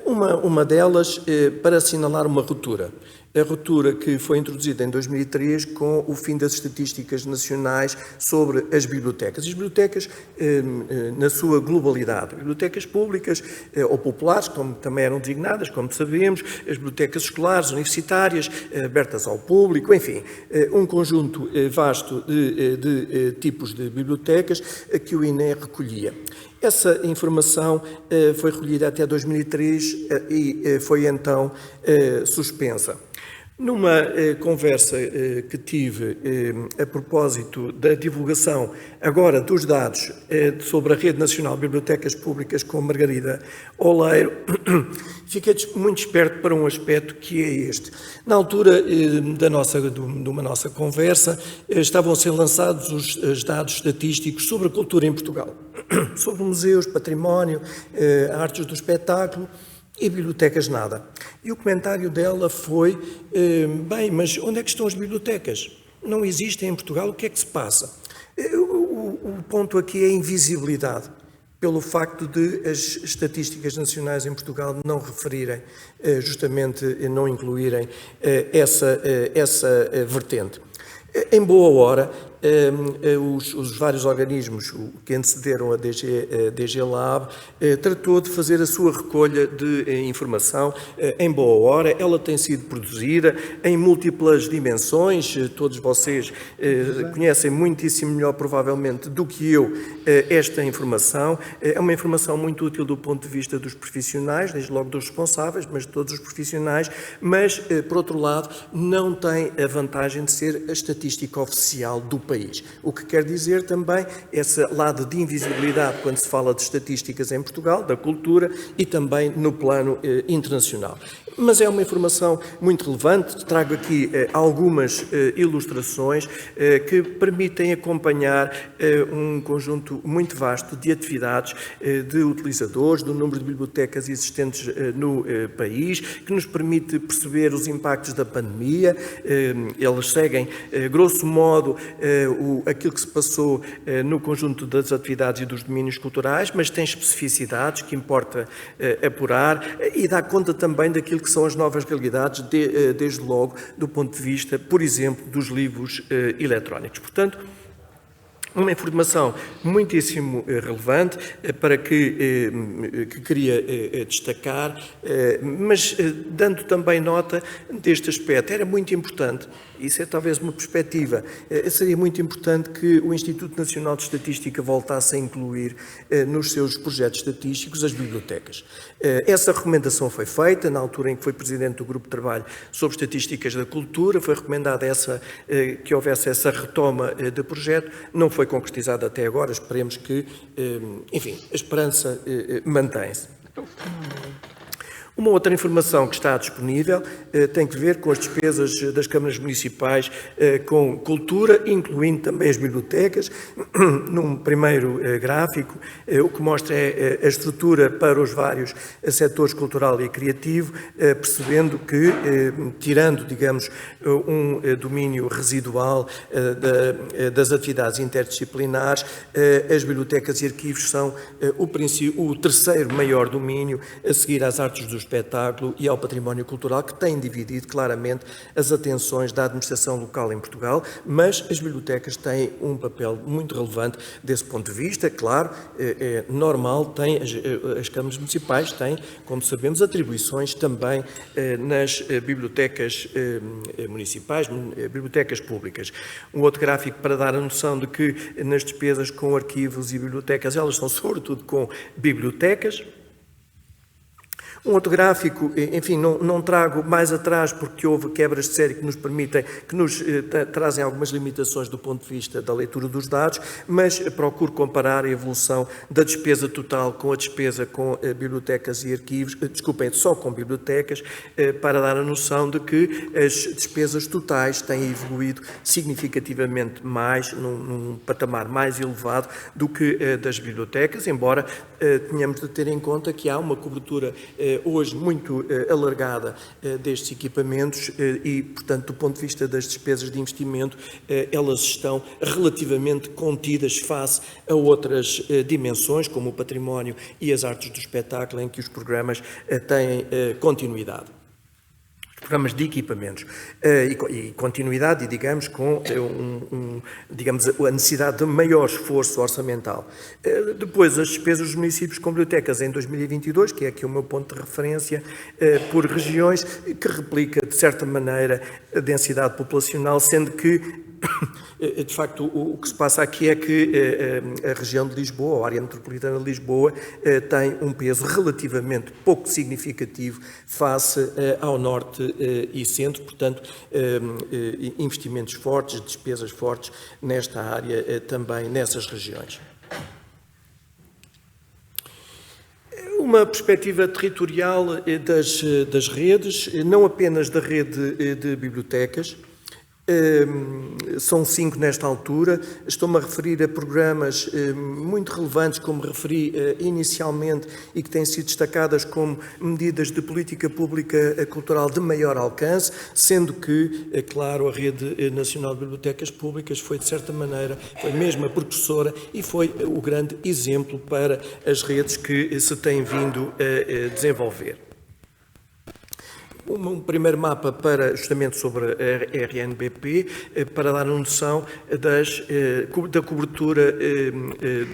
Uma delas para assinalar uma ruptura. A ruptura que foi introduzida em 2003 com o fim das estatísticas nacionais sobre as bibliotecas. As bibliotecas na sua globalidade. Bibliotecas públicas ou populares, como também eram designadas, como sabemos, as bibliotecas escolares, universitárias, abertas ao público, enfim, um conjunto vasto de tipos de bibliotecas que o INE recolhia. Essa informação foi recolhida até 2003 e foi então suspensa. Numa conversa que tive a propósito da divulgação agora dos dados sobre a Rede Nacional de Bibliotecas Públicas com Margarida Oleiro, fiquei muito esperto para um aspecto que é este. Na altura de uma nossa conversa, estavam a ser lançados os dados estatísticos sobre a cultura em Portugal, sobre museus, património, artes do espetáculo, e bibliotecas nada. E o comentário dela foi, bem, mas onde é que estão as bibliotecas? Não existem em Portugal, o que é que se passa? O ponto aqui é a invisibilidade, pelo facto de as estatísticas nacionais em Portugal não referirem, justamente não incluírem essa vertente. Em boa hora, os vários organismos que antecederam a DG Lab tratou de fazer a sua recolha de informação em boa hora. Ela tem sido produzida em múltiplas dimensões. Todos vocês conhecem muitíssimo melhor, provavelmente, do que eu, esta informação. É uma informação muito útil do ponto de vista dos profissionais, desde logo dos responsáveis, mas de todos os profissionais, mas, por outro lado, não tem a vantagem de ser a estatística oficial do país. O que quer dizer também esse lado de invisibilidade quando se fala de estatísticas em Portugal, da cultura e também no plano internacional. Mas é uma informação muito relevante. Trago aqui algumas ilustrações que permitem acompanhar um conjunto muito vasto de atividades de utilizadores, do número de bibliotecas existentes no país, que nos permite perceber os impactos da pandemia. Eles seguem, grosso modo, aquilo que se passou no conjunto das atividades e dos domínios culturais, mas tem especificidades que importa apurar e dá conta também daquilo que são as novas realidades, desde logo do ponto de vista, por exemplo, dos livros eletrónicos. Portanto, Uma informação muitíssimo relevante para que queria destacar, mas dando também nota deste aspecto. Era muito importante, isso é talvez uma perspectiva, seria muito importante que o Instituto Nacional de Estatística voltasse a incluir nos seus projetos estatísticos as bibliotecas. Essa recomendação foi feita na altura em que foi presidente do Grupo de Trabalho sobre Estatísticas da Cultura, foi recomendada que houvesse essa retoma de projeto, não foi concretizada até agora, esperemos que, enfim, a esperança mantém-se. Uma outra informação que está disponível tem que ver com as despesas das câmaras municipais com cultura, incluindo também as bibliotecas. Num primeiro gráfico, o que mostra é a estrutura para os vários setores cultural e criativo, percebendo que, tirando, digamos, um domínio residual das atividades interdisciplinares, as bibliotecas e arquivos são o terceiro maior domínio, a seguir às artes do espetáculo e ao património cultural, que tem dividido claramente as atenções da administração local em Portugal, mas as bibliotecas têm um papel muito relevante desse ponto de vista. Claro, é normal, as câmaras municipais têm, como sabemos, atribuições também nas bibliotecas municipais, bibliotecas públicas. Um outro gráfico para dar a noção de que nas despesas com arquivos e bibliotecas, elas são sobretudo com bibliotecas. Um outro gráfico, enfim, não trago mais atrás porque houve quebras de série que nos permitem, que nos trazem algumas limitações do ponto de vista da leitura dos dados, mas procuro comparar a evolução da despesa total com a despesa com bibliotecas e arquivos, desculpem, só com bibliotecas, para dar a noção de que as despesas totais têm evoluído significativamente mais, num patamar mais elevado do que das bibliotecas, embora tenhamos de ter em conta que há uma cobertura hoje muito alargada destes equipamentos e, portanto, do ponto de vista das despesas de investimento, elas estão relativamente contidas face a outras dimensões, como o património e as artes do espetáculo, em que os programas têm continuidade. Programas de equipamentos e continuidade, e digamos, com digamos, a necessidade de maior esforço orçamental. Depois, as despesas dos municípios com bibliotecas em 2022, que é aqui o meu ponto de referência, por regiões, que replica, de certa maneira, a densidade populacional, sendo que, de facto, o que se passa aqui é que a região de Lisboa, a área metropolitana de Lisboa, tem um peso relativamente pouco significativo face ao norte e centro, portanto, investimentos fortes, despesas fortes nesta área, também nessas regiões. Uma perspectiva territorial das redes, não apenas da rede de bibliotecas. São 5 nesta altura. Estou-me a referir a programas muito relevantes, como referi inicialmente, e que têm sido destacadas como medidas de política pública cultural de maior alcance, sendo que, é claro, a Rede Nacional de Bibliotecas Públicas foi, de certa maneira, foi mesmo a precursora e foi o grande exemplo para as redes que se têm vindo a desenvolver. Um primeiro mapa justamente sobre a RNBP, para dar uma noção da cobertura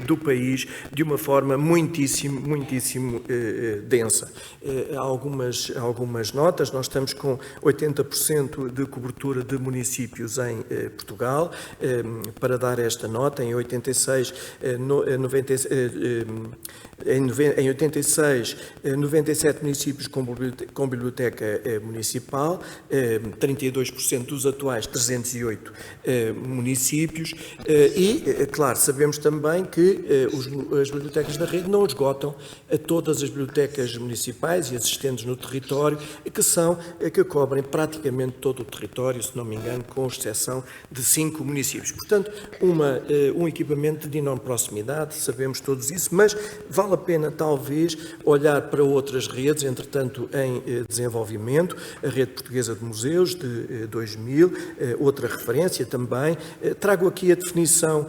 do país de uma forma muitíssimo densa. Há algumas notas. Nós estamos com 80% de cobertura de municípios em Portugal. Para dar esta nota, em 86, 97 municípios com biblioteca municipal, 32% dos atuais 308 municípios e, claro, sabemos também que as bibliotecas da rede não esgotam a todas as bibliotecas municipais e existentes no território, que cobrem praticamente todo o território, se não me engano, com exceção de 5 municípios. Portanto, um equipamento de enorme proximidade, sabemos todos isso, mas vale a pena, talvez, olhar para outras redes, entretanto, em desenvolvimento, regulamento, a Rede Portuguesa de Museus de 2000, outra referência também. Trago aqui a definição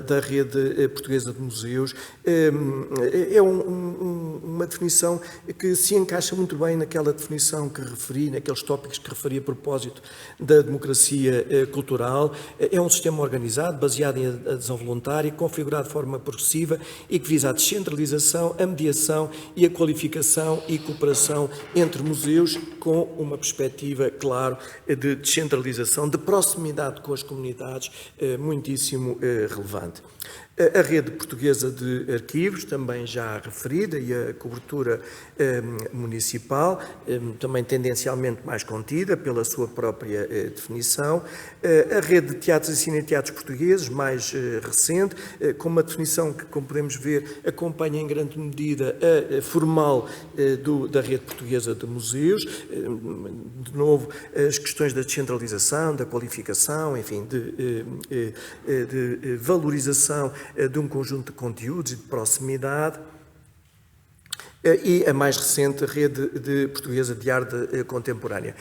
da Rede Portuguesa de Museus. É uma definição que se encaixa muito bem naquela definição que referi, naqueles tópicos que referi a propósito da democracia cultural. É um sistema organizado, baseado em adesão voluntária, configurado de forma progressiva e que visa a descentralização, a mediação e a qualificação e cooperação entre museus com uma perspectiva, claro, de descentralização, de proximidade com as comunidades, muitíssimo relevante. A Rede Portuguesa de Arquivos, também já referida, e a cobertura municipal, também tendencialmente mais contida pela sua própria definição. A Rede de Teatros e Cineteatros Portugueses, mais recente, com uma definição que, como podemos ver, acompanha em grande medida a formal da Rede Portuguesa de Museus. De novo, as questões da descentralização, da qualificação, enfim, de valorização de um conjunto de conteúdos e de proximidade. E a mais recente, a Rede Portuguesa de Arte Contemporânea.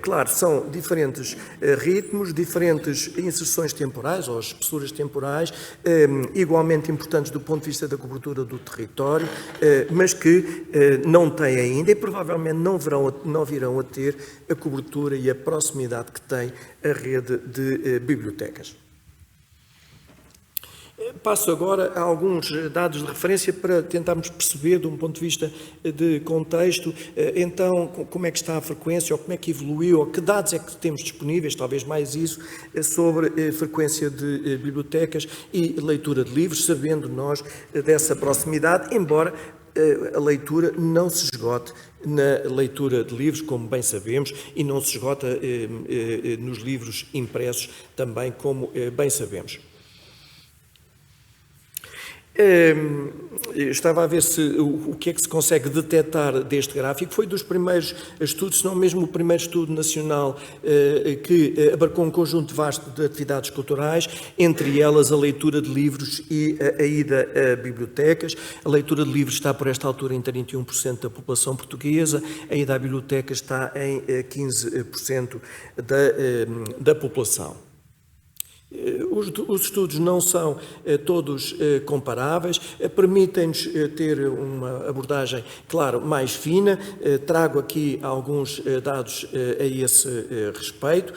Claro, são diferentes ritmos, diferentes inserções temporais ou espessuras temporais, igualmente importantes do ponto de vista da cobertura do território, mas que não têm ainda e provavelmente não virão a ter a cobertura e a proximidade que tem a rede de bibliotecas. Passo agora a alguns dados de referência para tentarmos perceber, de um ponto de vista de contexto, então, como é que está a frequência, ou como é que evoluiu, ou que dados é que temos disponíveis, talvez mais isso, sobre a frequência de bibliotecas e leitura de livros, sabendo nós dessa proximidade, embora a leitura não se esgote na leitura de livros, como bem sabemos, e não se esgota nos livros impressos também, como bem sabemos. Estava a ver o que é que se consegue detectar deste gráfico. Foi dos primeiros estudos, se não mesmo o primeiro estudo nacional que abarcou um conjunto vasto de atividades culturais, entre elas a leitura de livros e a ida a bibliotecas. A leitura de livros está, por esta altura, em 31% da população portuguesa, a ida à biblioteca está em 15% da população. Os estudos não são todos comparáveis, permitem-nos ter uma abordagem, claro, mais fina. Trago aqui alguns dados a esse respeito.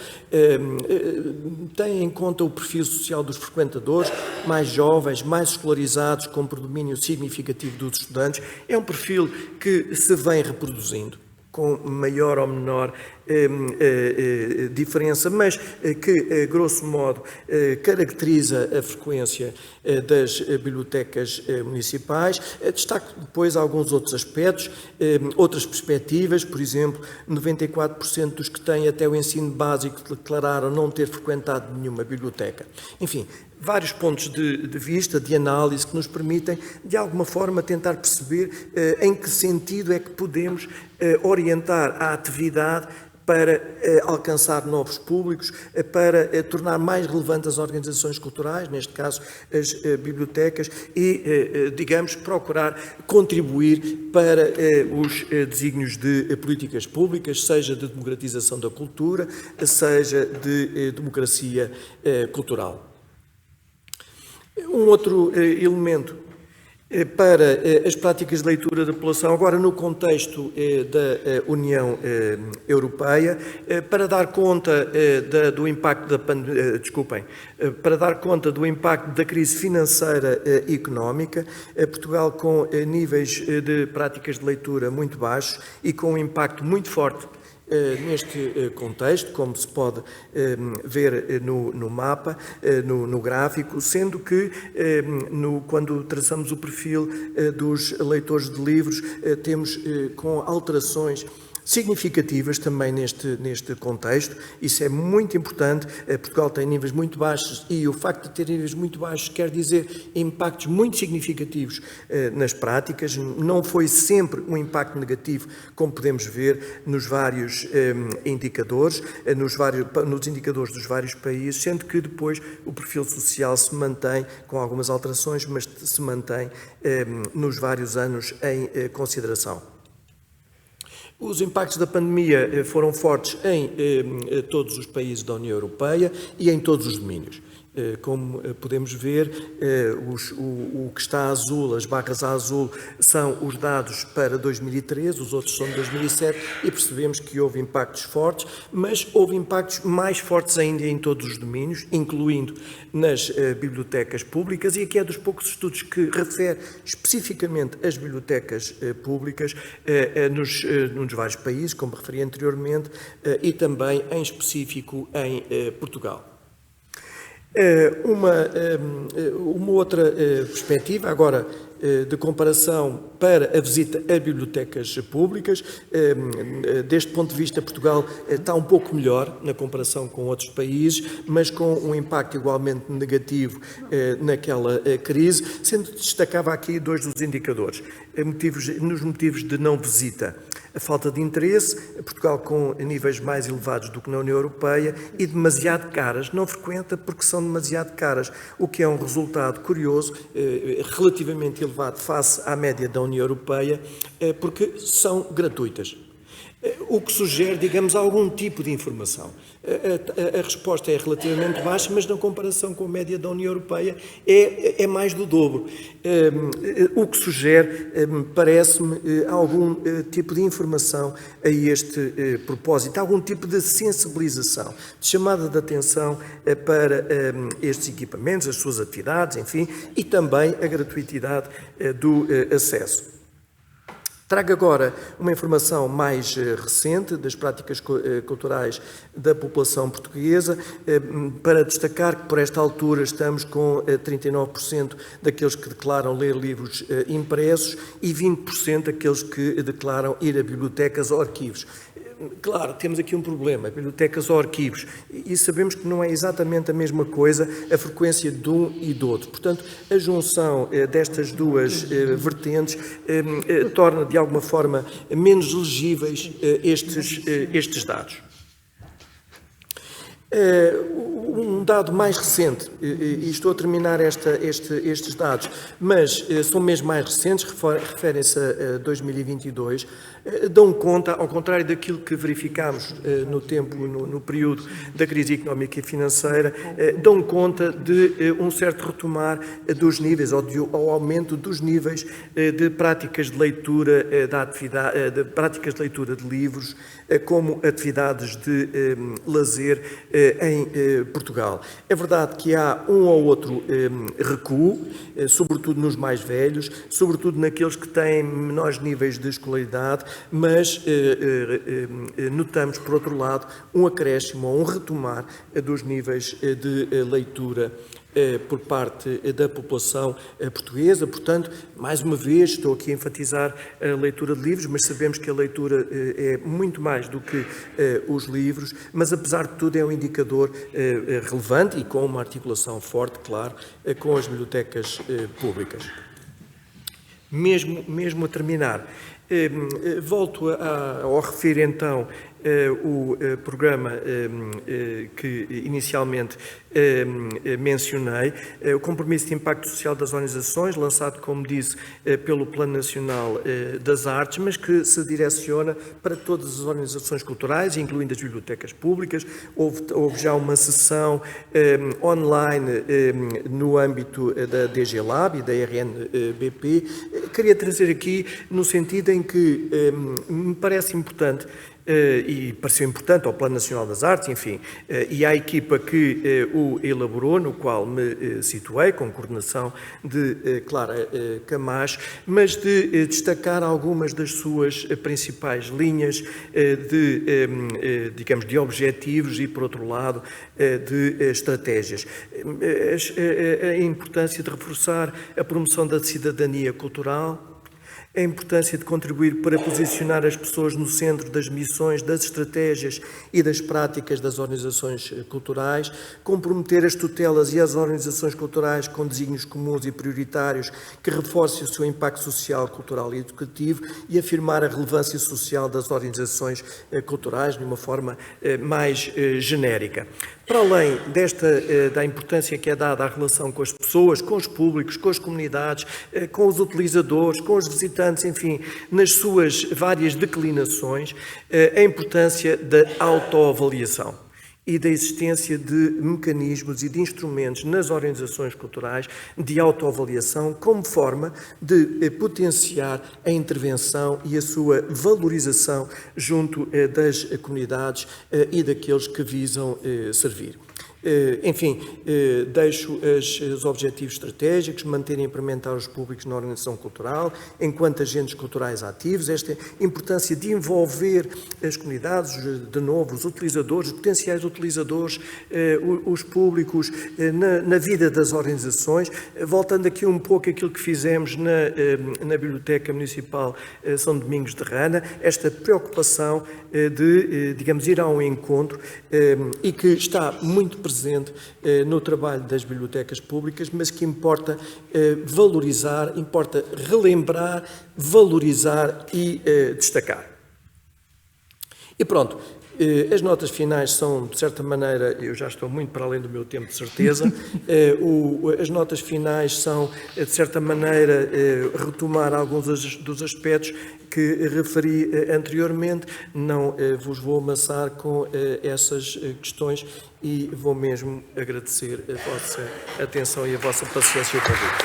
Tem em conta o perfil social dos frequentadores, mais jovens, mais escolarizados, com predomínio significativo dos estudantes. É um perfil que se vem reproduzindo, com maior ou menor diferença, mas que, grosso modo, caracteriza a frequência das bibliotecas municipais. Destaco depois alguns outros aspectos, outras perspectivas. Por exemplo, 94% dos que têm até o ensino básico declararam não ter frequentado nenhuma biblioteca. Enfim, vários pontos de vista, de análise, que nos permitem, de alguma forma, tentar perceber em que sentido é que podemos orientar a atividade para alcançar novos públicos, para tornar mais relevantes as organizações culturais, neste caso as bibliotecas, e, digamos, procurar contribuir para os desígnios de políticas públicas, seja de democratização da cultura, seja de democracia cultural. Um outro elemento para as práticas de leitura da população, agora no contexto da União Europeia, para dar conta do impacto para dar conta do impacto da crise financeira e económica, Portugal com níveis de práticas de leitura muito baixos e com um impacto muito forte neste contexto, como se pode ver no mapa, no gráfico, sendo que quando traçamos o perfil dos leitores de livros, temos com alterações significativas também neste contexto. Isso é muito importante. Portugal tem níveis muito baixos e o facto de ter níveis muito baixos quer dizer impactos muito significativos nas práticas. Não foi sempre um impacto negativo, como podemos ver nos vários indicadores, nos indicadores dos vários países, sendo que depois o perfil social se mantém, com algumas alterações, mas se mantém nos vários anos em consideração. Os impactos da pandemia foram fortes em todos os países da União Europeia e em todos os domínios. Como podemos ver, o que está azul, as barras a azul, são os dados para 2013, os outros são de 2007, e percebemos que houve impactos fortes, mas houve impactos mais fortes ainda em todos os domínios, incluindo nas bibliotecas públicas, e aqui é dos poucos estudos que refere especificamente as bibliotecas públicas nos vários países, como referi anteriormente, e também em específico em Portugal. Uma outra perspectiva, agora de comparação para a visita a bibliotecas públicas. Deste ponto de vista, Portugal está um pouco melhor na comparação com outros países, mas com um impacto igualmente negativo naquela crise, sendo que destacava aqui dois dos indicadores. Nos motivos de não visita: a falta de interesse, Portugal com níveis mais elevados do que na União Europeia, e demasiado caras, não frequenta porque são demasiado caras, o que é um resultado curioso, relativamente elevado face à média da União Europeia, porque são gratuitas. O que sugere, digamos, algum tipo de informação. A resposta é relativamente baixa, mas na comparação com a média da União Europeia é mais do dobro. O que sugere, parece-me, algum tipo de informação a este propósito, algum tipo de sensibilização, de chamada de atenção para estes equipamentos, as suas atividades, enfim, e também a gratuitidade do acesso. Trago agora uma informação mais recente das práticas culturais da população portuguesa, para destacar que por esta altura estamos com 39% daqueles que declaram ler livros impressos e 20% daqueles que declaram ir a bibliotecas ou arquivos. Claro, temos aqui um problema, bibliotecas ou arquivos, e sabemos que não é exatamente a mesma coisa a frequência de um e do outro. Portanto, a junção destas duas vertentes torna de alguma forma menos legíveis estes dados. Um dado mais recente, e estou a terminar estes dados, mas são mesmo mais recentes, referem-se a 2022, dão conta, ao contrário daquilo que verificámos no período da crise económica e financeira, dão conta de um certo retomar dos níveis, ou aumento dos níveis de práticas de leitura de práticas de leitura de livros como atividades de lazer em Portugal. É verdade que há um ou outro recuo, sobretudo nos mais velhos, sobretudo naqueles que têm menores níveis de escolaridade, mas notamos, por outro lado, um acréscimo ou um retomar dos níveis de leitura por parte da população portuguesa. Portanto, mais uma vez, estou aqui a enfatizar a leitura de livros, mas sabemos que a leitura é muito mais do que os livros, mas apesar de tudo é um indicador relevante e com uma articulação forte, claro, com as bibliotecas públicas. Mesmo a terminar, volto a referir então o programa que inicialmente mencionei, o Compromisso de Impacto Social das Organizações, lançado, como disse, pelo Plano Nacional das Artes, mas que se direciona para todas as organizações culturais, incluindo as bibliotecas públicas. Houve já uma sessão online no âmbito da DG Lab e da RNBP. Queria trazer aqui no sentido em que me parece importante, e pareceu importante ao Plano Nacional das Artes, enfim, e à equipa que o elaborou, no qual me situei, com coordenação de Clara Camacho, mas de destacar algumas das suas principais linhas digamos, de objetivos e, por outro lado, de estratégias. A importância de reforçar a promoção da cidadania cultural, a importância de contribuir para posicionar as pessoas no centro das missões, das estratégias e das práticas das organizações culturais, comprometer as tutelas e as organizações culturais com desígnios comuns e prioritários que reforcem o seu impacto social, cultural e educativo, e afirmar a relevância social das organizações culturais de uma forma mais genérica. para além da importância que é dada à relação com as pessoas, com os públicos, com as comunidades, com os utilizadores, com os visitantes, enfim, nas suas várias declinações, a importância da autoavaliação e da existência de mecanismos e de instrumentos nas organizações culturais de autoavaliação como forma de potenciar a intervenção e a sua valorização junto das comunidades e daqueles que visam servir. Enfim, deixo os objetivos estratégicos, manter e implementar os públicos na organização cultural, enquanto agentes culturais ativos, esta importância de envolver as comunidades, de novo, os utilizadores, os potenciais utilizadores, os públicos, na vida das organizações, voltando aqui um pouco àquilo que fizemos na Biblioteca Municipal São Domingos de Rana, esta preocupação de, digamos, ir ao encontro e que está muito presente no trabalho das bibliotecas públicas, mas que importa valorizar, importa relembrar, valorizar e destacar. E pronto, as notas finais são, de certa maneira, eu já estou muito para além do meu tempo, de certeza, as notas finais são, de certa maneira, retomar alguns dos aspectos que referi anteriormente. Não vos vou amassar com essas questões e vou mesmo agradecer a vossa atenção e a vossa paciência e o convite.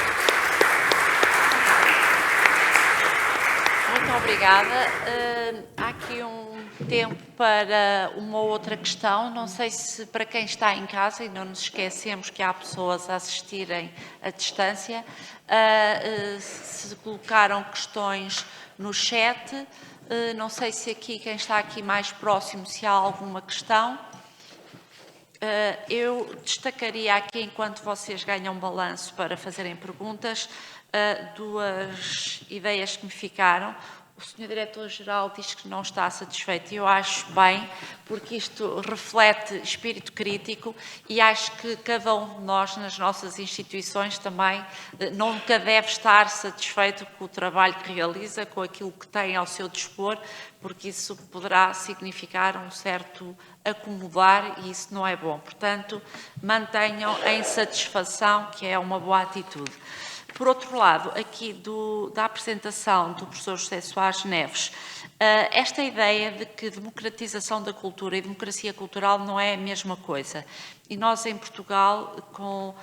Muito obrigada. Há aqui um tempo para uma outra questão. Não sei se para quem está em casa, e não nos esquecemos que há pessoas a assistirem à distância, se colocaram questões no chat. Não sei se aqui, quem está aqui mais próximo, se há alguma questão. Eu destacaria aqui, enquanto vocês ganham balanço para fazerem perguntas, duas ideias que me ficaram. O Sr. Diretor-Geral diz que não está satisfeito e eu acho bem, porque isto reflete espírito crítico e acho que cada um de nós, nas nossas instituições, também nunca deve estar satisfeito com o trabalho que realiza, com aquilo que tem ao seu dispor, porque isso poderá significar um certo acomodar e isso não é bom. Portanto, mantenham a insatisfação, que é uma boa atitude. Por outro lado, aqui da apresentação do professor José Soares Neves, esta ideia de que democratização da cultura e democracia cultural não é a mesma coisa. E nós, em Portugal, com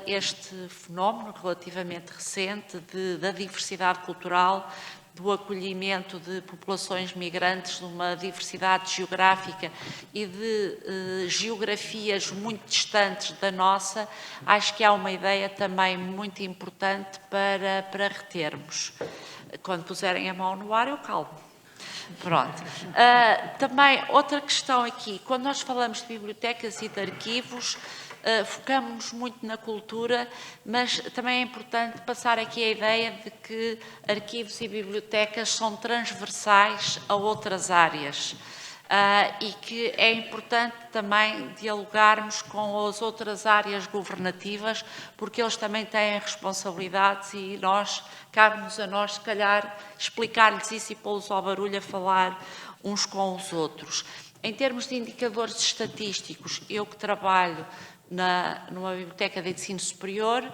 este fenómeno relativamente recente da diversidade cultural, do acolhimento de populações migrantes, de uma diversidade geográfica e de geografias muito distantes da nossa, acho que há uma ideia também muito importante para retermos. Quando puserem a mão no ar, eu calmo. Pronto. Também, outra questão aqui, quando nós falamos de bibliotecas e de arquivos, focamos muito na cultura, mas também é importante passar aqui a ideia de que arquivos e bibliotecas são transversais a outras áreas e que é importante também dialogarmos com as outras áreas governativas, porque eles também têm responsabilidades e cabe-nos a nós, se calhar, explicar-lhes isso e pô-los ao barulho a falar uns com os outros. Em termos de indicadores estatísticos, eu que trabalho numa biblioteca de ensino superior,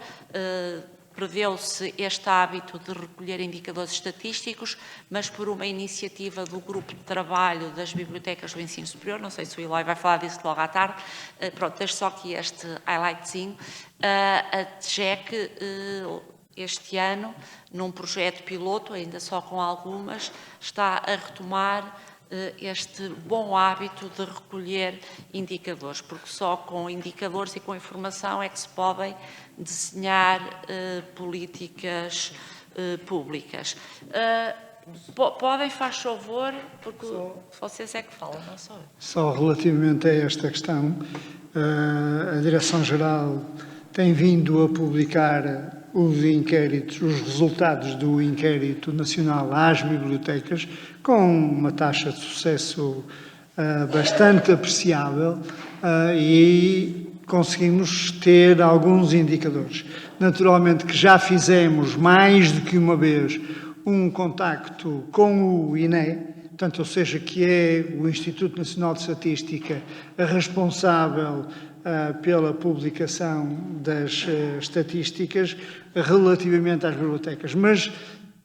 preveu-se este hábito de recolher indicadores estatísticos, mas por uma iniciativa do grupo de trabalho das bibliotecas do ensino superior, não sei se o Eloy vai falar disso logo à tarde, pronto, deixo só aqui este highlightzinho, a DGEC este ano, num projeto piloto, ainda só com algumas, está a retomar este bom hábito de recolher indicadores, porque só com indicadores e com informação é que se podem desenhar políticas públicas. Podem, faz favor, porque vocês é que falam, não sou eu. Só relativamente a esta questão, a Direção-Geral tem vindo a publicar os inquéritos, os resultados do inquérito nacional às bibliotecas, com uma taxa de sucesso bastante apreciável e conseguimos ter alguns indicadores. Naturalmente que já fizemos mais do que uma vez um contacto com o INE portanto, ou seja, que é o Instituto Nacional de Estatística responsável pela publicação das estatísticas relativamente às bibliotecas, mas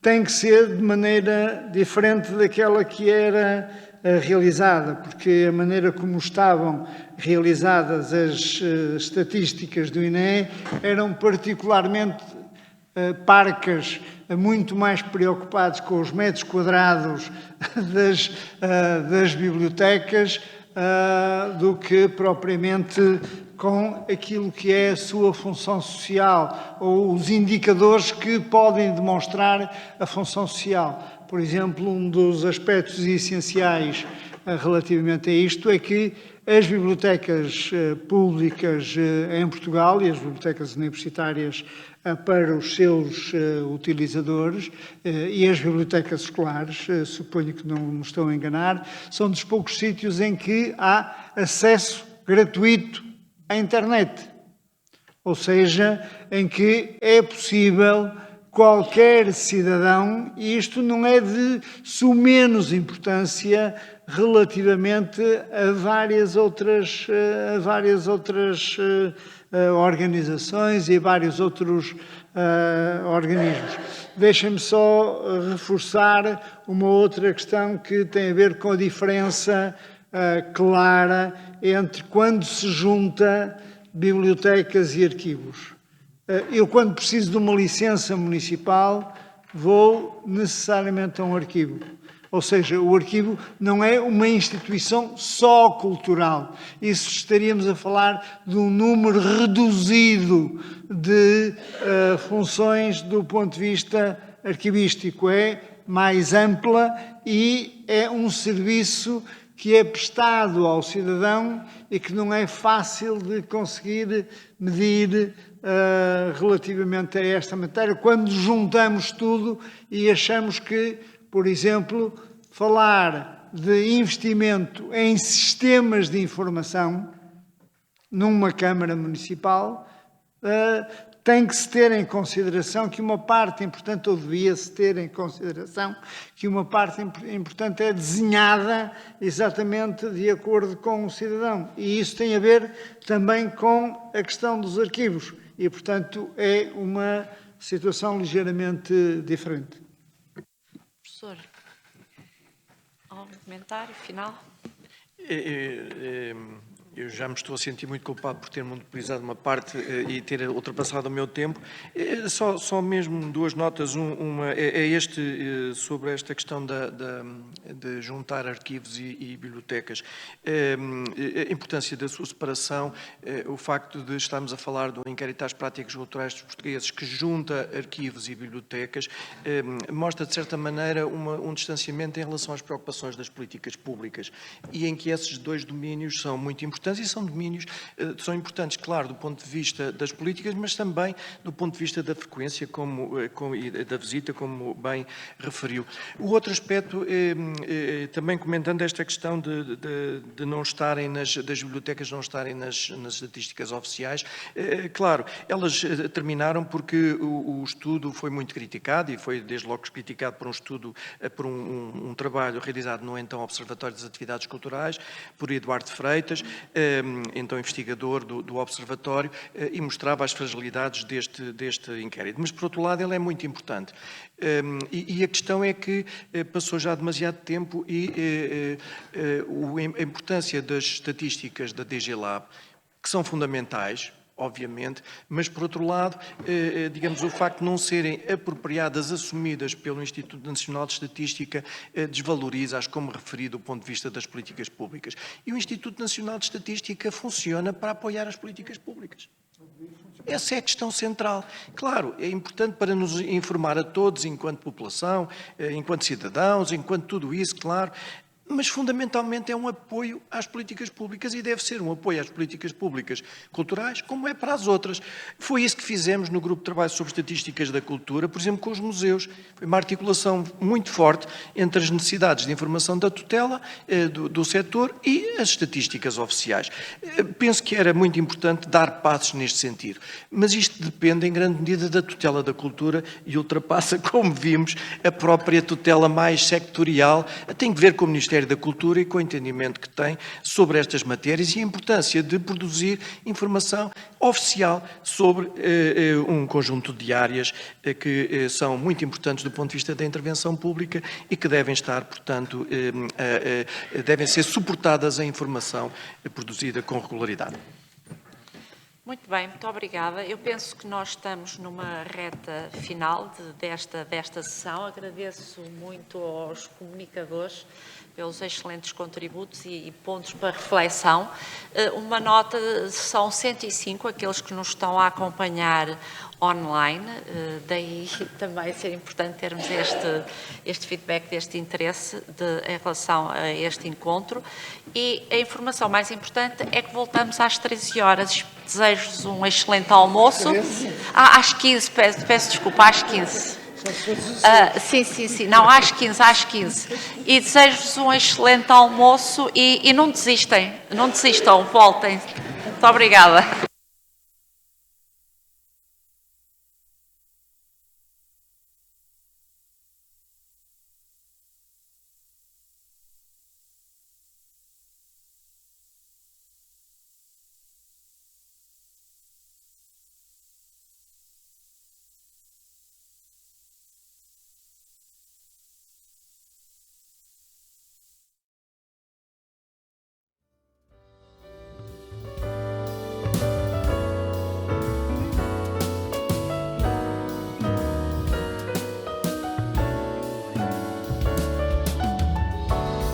tem que ser de maneira diferente daquela que era realizada, porque a maneira como estavam realizadas as estatísticas do INE eram particularmente parcas, muito mais preocupados com os metros quadrados das bibliotecas do que propriamente com aquilo que é a sua função social ou os indicadores que podem demonstrar a função social. Por exemplo, um dos aspectos essenciais relativamente a isto é que as bibliotecas públicas em Portugal e as bibliotecas universitárias para os seus utilizadores e as bibliotecas escolares, suponho que não me estou a enganar, são dos poucos sítios em que há acesso gratuito à internet. Ou seja, em que é possível qualquer cidadão, e isto não é de sumenos importância relativamente a várias outras organizações e a vários outros organismos. Deixem-me só reforçar uma outra questão que tem a ver com a diferença clara entre quando se junta bibliotecas e arquivos. Eu, quando preciso de uma licença municipal, vou necessariamente a um arquivo. Ou seja, o arquivo não é uma instituição só cultural. Isso estaríamos a falar de um número reduzido de funções do ponto de vista arquivístico. É mais ampla e é um serviço que é prestado ao cidadão e que não é fácil de conseguir medir relativamente a esta matéria, quando juntamos tudo e achamos que, por exemplo, falar de investimento em sistemas de informação numa Câmara Municipal tem que se ter em consideração que uma parte importante, ou devia-se ter em consideração, que uma parte importante é desenhada exatamente de acordo com o cidadão. E isso tem a ver também com a questão dos arquivos. E, portanto, é uma situação ligeiramente diferente. Professor, algum comentário final? Eu já me estou a sentir muito culpado por ter monopolizado uma parte e ter ultrapassado o meu tempo. Só mesmo duas notas. Uma é sobre esta questão de juntar arquivos e bibliotecas. A importância da sua separação, o facto de estarmos a falar do inquérito às práticas culturais dos portugueses que junta arquivos e bibliotecas, mostra, de certa maneira, um distanciamento em relação às preocupações das políticas públicas e em que esses dois domínios são muito importantes e são domínios são importantes, claro, do ponto de vista das políticas, mas também do ponto de vista da frequência e da visita, como bem referiu. O outro aspecto, também comentando esta questão de não estarem das bibliotecas não estarem nas estatísticas oficiais, claro, elas terminaram porque o estudo foi muito criticado e foi desde logo criticado por um estudo, por um trabalho realizado no então Observatório das Atividades Culturais, por Eduardo Freitas, então investigador do Observatório, e mostrava as fragilidades deste inquérito. Mas, por outro lado, ele é muito importante. E a questão é que passou já demasiado tempo e a importância das estatísticas da DG Lab, que são fundamentais, obviamente, mas, por outro lado, digamos, o facto de não serem apropriadas, assumidas pelo Instituto Nacional de Estatística, desvaloriza-as, como referi, do ponto de vista das políticas públicas. E o Instituto Nacional de Estatística funciona para apoiar as políticas públicas. Essa é a questão central. Claro, é importante para nos informar a todos, enquanto população, enquanto cidadãos, enquanto tudo isso, claro, mas fundamentalmente é um apoio às políticas públicas e deve ser um apoio às políticas públicas culturais, como é para as outras. Foi isso que fizemos no Grupo de Trabalho sobre Estatísticas da Cultura, por exemplo, com os museus. Foi uma articulação muito forte entre as necessidades de informação da tutela, do setor e as estatísticas oficiais. Penso que era muito importante dar passos neste sentido, mas isto depende em grande medida da tutela da cultura e ultrapassa, como vimos, a própria tutela mais sectorial. Tem que ver com o Ministério da Cultura e com o entendimento que tem sobre estas matérias e a importância de produzir informação oficial sobre um conjunto de áreas que são muito importantes do ponto de vista da intervenção pública e que devem estar, portanto, devem ser suportadas a informação produzida com regularidade. Muito bem, muito obrigada. Eu penso que nós estamos numa reta final desta sessão. Agradeço muito aos comunicadores pelos excelentes contributos e pontos para reflexão. Uma nota, são 105 aqueles que nos estão a acompanhar online, daí também ser importante termos este feedback, deste interesse em relação a este encontro. E a informação mais importante é que voltamos às 13 horas. Desejo-vos um excelente almoço. Às 15, peço desculpa, às 15. Sim, não, às 15. E desejo-vos um excelente almoço e não desistam, voltem. Muito obrigada.